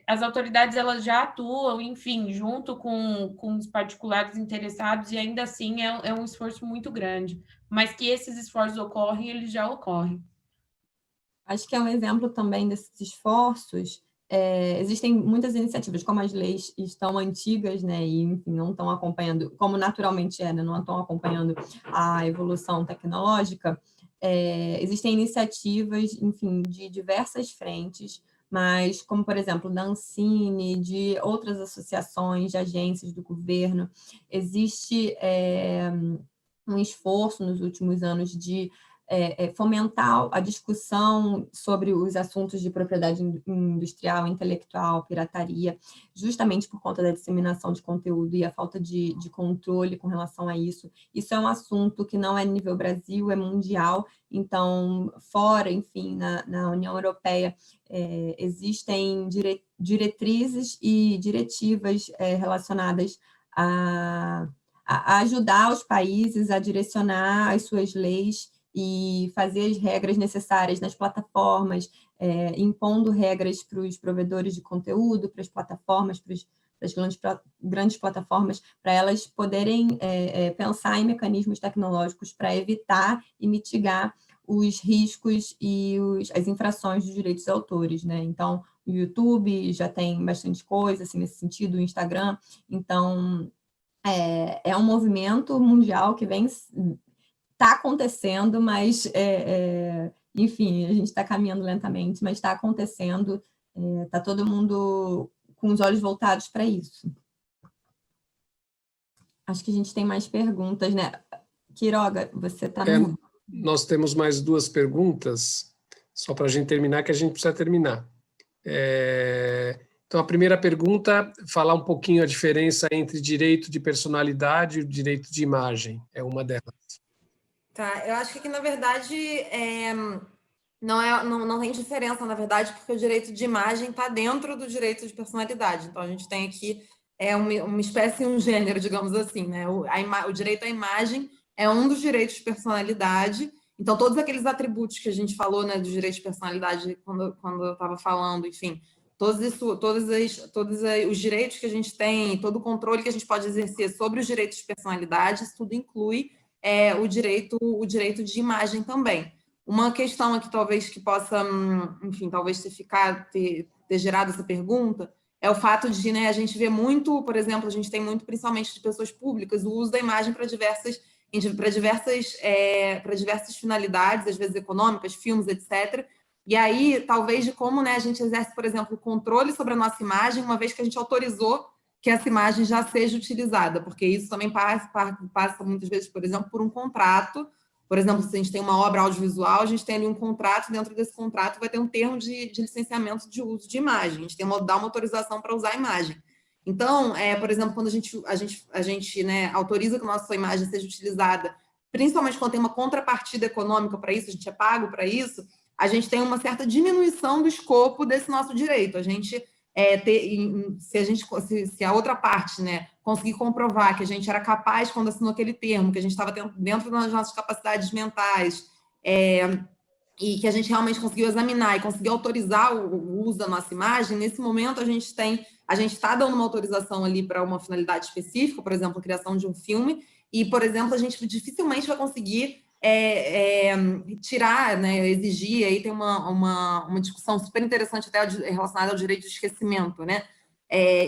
S5: as autoridades elas já atuam, enfim, junto com os particulares interessados, e ainda assim é um esforço muito grande, mas que esses esforços ocorrem, eles já ocorrem.
S4: Acho que é um exemplo também desses esforços. Existem muitas iniciativas, como as leis estão antigas, né, e enfim, não estão acompanhando, como naturalmente né, não estão acompanhando a evolução tecnológica. Existem iniciativas, enfim, de diversas frentes, mas como, por exemplo, da Ancine, de outras associações, de agências do governo, existe um esforço nos últimos anos de fomentar a discussão sobre os assuntos de propriedade industrial, intelectual, pirataria, justamente por conta da disseminação de conteúdo e a falta de controle com relação a isso. Isso é um assunto que não é nível Brasil, é mundial. Então, fora, enfim, na União Europeia, existem diretrizes e diretivas relacionadas a ajudar os países a direcionar as suas leis e fazer as regras necessárias nas plataformas, impondo regras para os provedores de conteúdo, para as plataformas, para as grandes plataformas, para elas poderem pensar em mecanismos tecnológicos para evitar e mitigar os riscos e as infrações dos direitos de autores, né? Então, o YouTube já tem bastante coisa assim, nesse sentido, o Instagram. Então, é um movimento mundial que está acontecendo, mas, enfim, a gente está caminhando lentamente, mas está acontecendo, está todo mundo com os olhos voltados para isso. Acho que a gente tem mais perguntas, né? Quiroga, você está no...
S1: Nós temos mais 2 perguntas, só para a gente terminar, que a gente precisa terminar. Então, a primeira pergunta, falar um pouquinho a diferença entre direito de personalidade e o direito de imagem, é uma delas.
S3: Tá, eu acho que aqui, na verdade, não tem diferença, na verdade, porque o direito de imagem está dentro do direito de personalidade. Então, a gente tem aqui uma espécie, um gênero, digamos assim, né? O direito à imagem é um dos direitos de personalidade. Então, todos aqueles atributos que a gente falou, né, do direito de personalidade, quando eu estava falando, enfim, todos os direitos que a gente tem, todo o controle que a gente pode exercer sobre os direitos de personalidade, isso tudo inclui o direito de imagem também. Uma questão aqui, talvez, que possa, enfim, talvez ter gerado essa pergunta, é o fato de, né, a gente vê muito, por exemplo, a gente tem muito, principalmente de pessoas públicas, o uso da imagem para diversas finalidades, às vezes econômicas, filmes, etc. E aí, talvez, de como, né, a gente exerce, por exemplo, o controle sobre a nossa imagem, uma vez que a gente autorizou que essa imagem já seja utilizada, porque isso também passa muitas vezes, por exemplo, por um contrato. Por exemplo, se a gente tem uma obra audiovisual, a gente tem ali um contrato, dentro desse contrato vai ter um termo de licenciamento de uso de imagem, a gente tem dá uma autorização para usar a imagem. Então, por exemplo, quando a gente né, autoriza que a nossa imagem seja utilizada, principalmente quando tem uma contrapartida econômica para isso, a gente é pago para isso, a gente tem uma certa diminuição do escopo desse nosso direito. A gente se a outra parte, né, conseguir comprovar que a gente era capaz, quando assinou aquele termo, que a gente estava dentro das nossas capacidades mentais, e que a gente realmente conseguiu examinar e conseguiu autorizar o uso da nossa imagem, nesse momento a gente está dando uma autorização ali para uma finalidade específica, por exemplo, a criação de um filme, e, por exemplo, a gente dificilmente vai conseguir tirar, né, exigir, aí tem uma discussão super interessante até relacionada ao direito de esquecimento, né?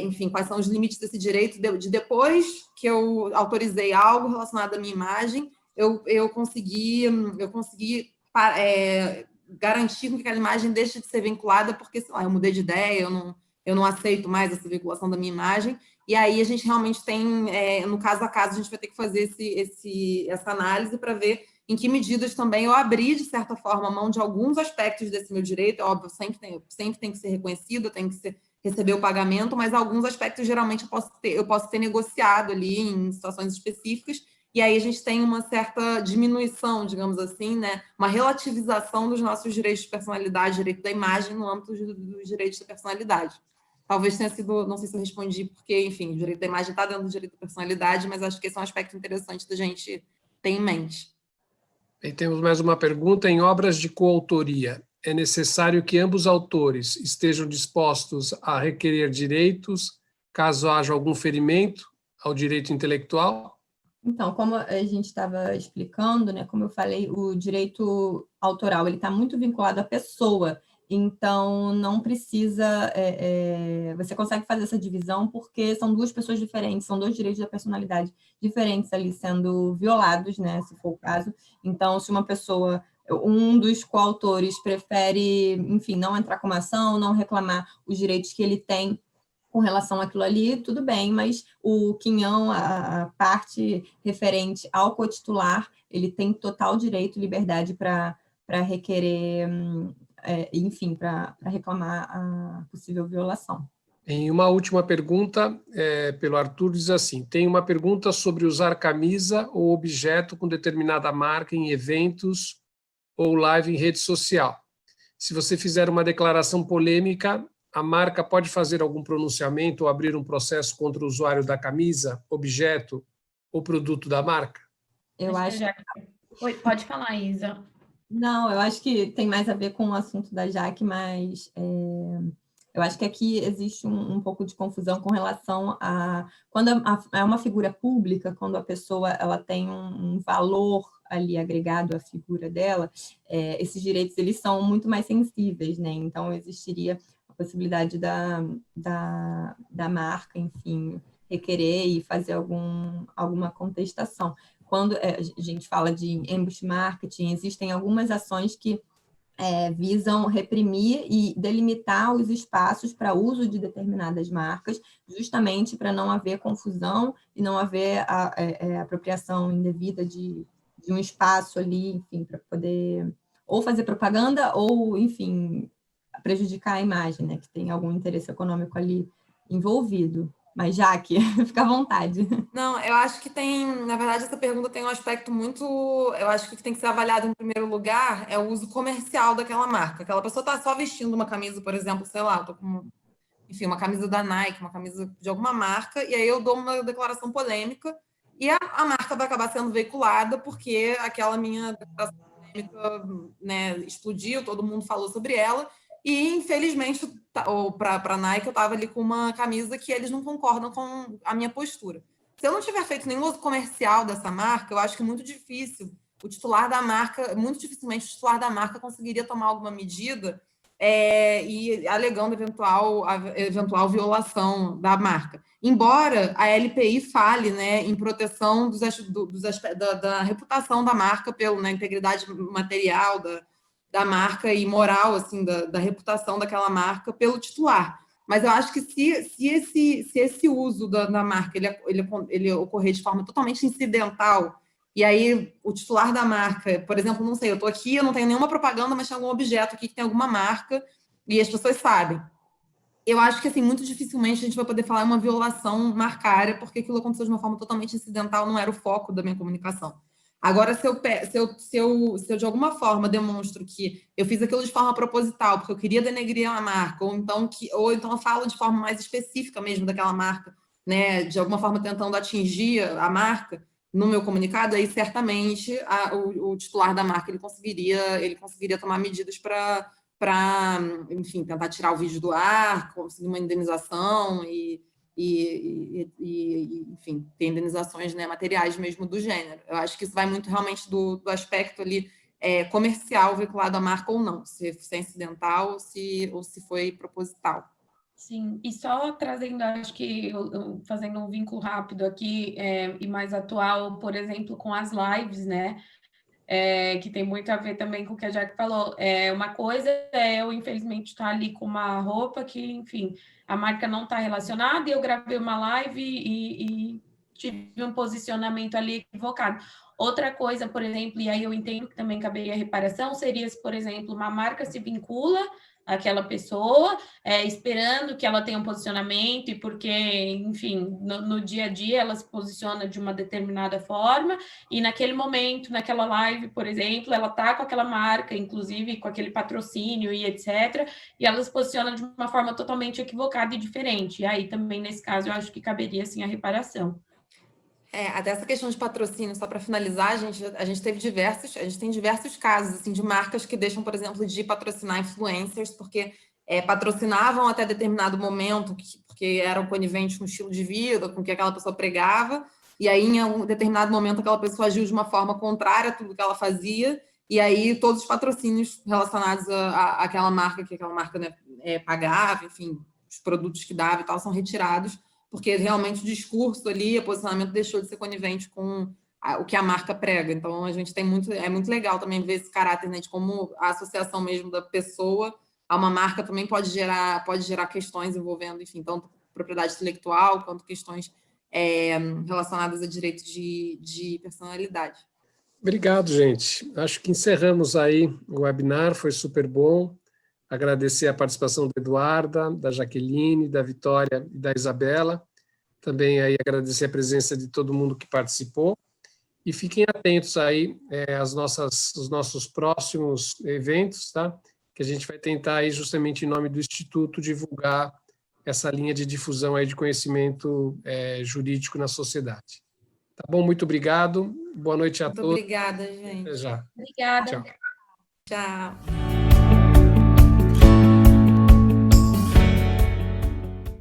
S3: Enfim, quais são os limites desse direito de depois que eu autorizei algo relacionado à minha imagem, eu consegui garantir que aquela imagem deixe de ser vinculada porque, sei lá, eu mudei de ideia, eu não aceito mais essa vinculação da minha imagem, e aí a gente realmente tem, no caso a caso, a gente vai ter que fazer essa análise para ver em que medidas também eu abri, de certa forma, a mão de alguns aspectos desse meu direito. É óbvio, sempre tem que ser reconhecido, tem que receber o pagamento, mas alguns aspectos, geralmente, eu posso ter negociado ali em situações específicas, e aí a gente tem uma certa diminuição, digamos assim, né? Uma relativização dos nossos direitos de personalidade, direito da imagem, no âmbito dos direitos da personalidade. Talvez tenha sido, não sei se eu respondi, porque, enfim, o direito da imagem está dentro do direito da personalidade, mas acho que esse é um aspecto interessante da gente ter em mente.
S1: E temos mais uma pergunta. Em obras de coautoria, é necessário que ambos autores estejam dispostos a requerer direitos caso haja algum ferimento ao direito intelectual?
S4: Então, como a gente estava explicando, né, como eu falei, o direito autoral ele está muito vinculado à pessoa, então não precisa, você consegue fazer essa divisão porque são duas pessoas diferentes, são dois direitos da personalidade diferentes ali sendo violados, né, se for o caso. Então, se uma pessoa, um dos coautores prefere, enfim, não entrar com uma ação, não reclamar os direitos que ele tem com relação àquilo ali, tudo bem, mas o quinhão, a parte referente ao cotitular, ele tem total direito e liberdade para requerer, enfim, para reclamar a possível violação.
S1: Em uma última pergunta, pelo Arthur, diz assim: tem uma pergunta sobre usar camisa ou objeto com determinada marca em eventos ou live em rede social. Se você fizer uma declaração polêmica, a marca pode fazer algum pronunciamento ou abrir um processo contra o usuário da camisa, objeto ou produto da marca?
S4: Eu acho...
S5: Oi, pode falar, Isa.
S4: Não, eu acho que tem mais a ver com o assunto da Jaque, mas eu acho que aqui existe um pouco de confusão com relação a... Quando é uma figura pública, quando a pessoa ela tem um valor ali agregado à figura dela, esses direitos eles são muito mais sensíveis, né? Então existiria a possibilidade da marca, enfim, requerer e fazer alguma contestação. Quando a gente fala de ambush marketing, existem algumas ações que visam reprimir e delimitar os espaços para uso de determinadas marcas, justamente para não haver confusão e não haver apropriação indevida de um espaço ali, enfim, para poder ou fazer propaganda ou, enfim, prejudicar a imagem, né, que tem algum interesse econômico ali envolvido. Mas, Jaque, fica à vontade.
S3: Não, eu acho que na verdade, essa pergunta tem um aspecto muito, eu acho que tem que ser avaliado em primeiro lugar, é o uso comercial daquela marca. Aquela pessoa está só vestindo uma camisa, por exemplo, sei lá, eu tô com, enfim, uma camisa da Nike, uma camisa de alguma marca, e aí eu dou uma declaração polêmica, e a marca vai acabar sendo veiculada porque aquela minha declaração polêmica, né, explodiu, todo mundo falou sobre ela, e, infelizmente, para a Nike, eu estava ali com uma camisa que eles não concordam com a minha postura. Se eu não tiver feito nenhum uso comercial dessa marca, eu acho que é muito difícil muito dificilmente o titular da marca conseguiria tomar alguma medida e alegando eventual violação da marca. Embora a LPI fale, né, em proteção da reputação da marca na integridade material da marca e moral, assim, da reputação daquela marca pelo titular. Mas eu acho que se esse uso da marca ele ocorrer de forma totalmente incidental, e aí o titular da marca, por exemplo, não sei, eu estou aqui, eu não tenho nenhuma propaganda, mas tem algum objeto aqui que tem alguma marca, e as pessoas sabem. Eu acho que, assim, muito dificilmente a gente vai poder falar uma violação marcária, porque aquilo aconteceu de uma forma totalmente incidental, não era o foco da minha comunicação. Agora, se eu de alguma forma demonstro que eu fiz aquilo de forma proposital, porque eu queria denegrir a marca, ou então eu falo de forma mais específica mesmo daquela marca, né, de alguma forma tentando atingir a marca no meu comunicado, aí certamente o titular da marca ele conseguiria tomar medidas para, enfim, tentar tirar o vídeo do ar, conseguir uma indenização enfim, tem indenizações, né, materiais mesmo do gênero. Eu acho que isso vai muito realmente do aspecto ali comercial vinculado à marca ou não, se é incidental ou se foi proposital.
S5: Sim, e só trazendo, acho que fazendo um vínculo rápido aqui e mais atual, por exemplo, com as lives, né? Que tem muito a ver também com o que a Jaque falou. Uma coisa é eu, infelizmente, estar ali com uma roupa que, enfim, a marca não está relacionada e eu gravei uma live e tive um posicionamento ali equivocado. Outra coisa, por exemplo, e aí eu entendo que também caberia reparação, seria se, por exemplo, uma marca se vincula àquela pessoa, esperando que ela tenha um posicionamento e porque, enfim, no dia a dia ela se posiciona de uma determinada forma e naquele momento, naquela live, por exemplo, ela está com aquela marca, inclusive com aquele patrocínio e etc., e ela se posiciona de uma forma totalmente equivocada e diferente. E aí também, nesse caso, eu acho que caberia, sim, a reparação.
S3: Até essa questão de patrocínio, só para finalizar, a gente tem diversos casos assim, de marcas que deixam, por exemplo, de patrocinar influencers, porque patrocinavam até determinado momento, porque eram coniventes com o estilo de vida, com o que aquela pessoa pregava, e aí, em um determinado momento, aquela pessoa agiu de uma forma contrária a tudo que ela fazia, e aí todos os patrocínios relacionados àquela marca, que aquela marca, né, pagava, enfim, os produtos que dava e tal, são retirados, porque realmente o discurso ali, o posicionamento deixou de ser conivente com o que a marca prega. Então, a gente é muito legal também ver esse caráter, né, de como a associação mesmo da pessoa a uma marca também pode gerar questões envolvendo, enfim, tanto propriedade intelectual quanto questões relacionadas a direitos de personalidade.
S1: Obrigado, gente. Acho que encerramos aí o webinar, foi super bom. Agradecer a participação da Eduarda, da Jaqueline, da Vitória e da Isabela. Também aí agradecer a presença de todo mundo que participou. E fiquem atentos aí aos nossos próximos eventos, tá? Que a gente vai tentar aí, justamente em nome do Instituto, divulgar essa linha de difusão aí de conhecimento jurídico na sociedade. Tá bom? Muito obrigado. Boa noite a todos.
S3: Muito obrigada, gente.
S1: Até já.
S5: Obrigada.
S1: Tchau.
S3: Tchau.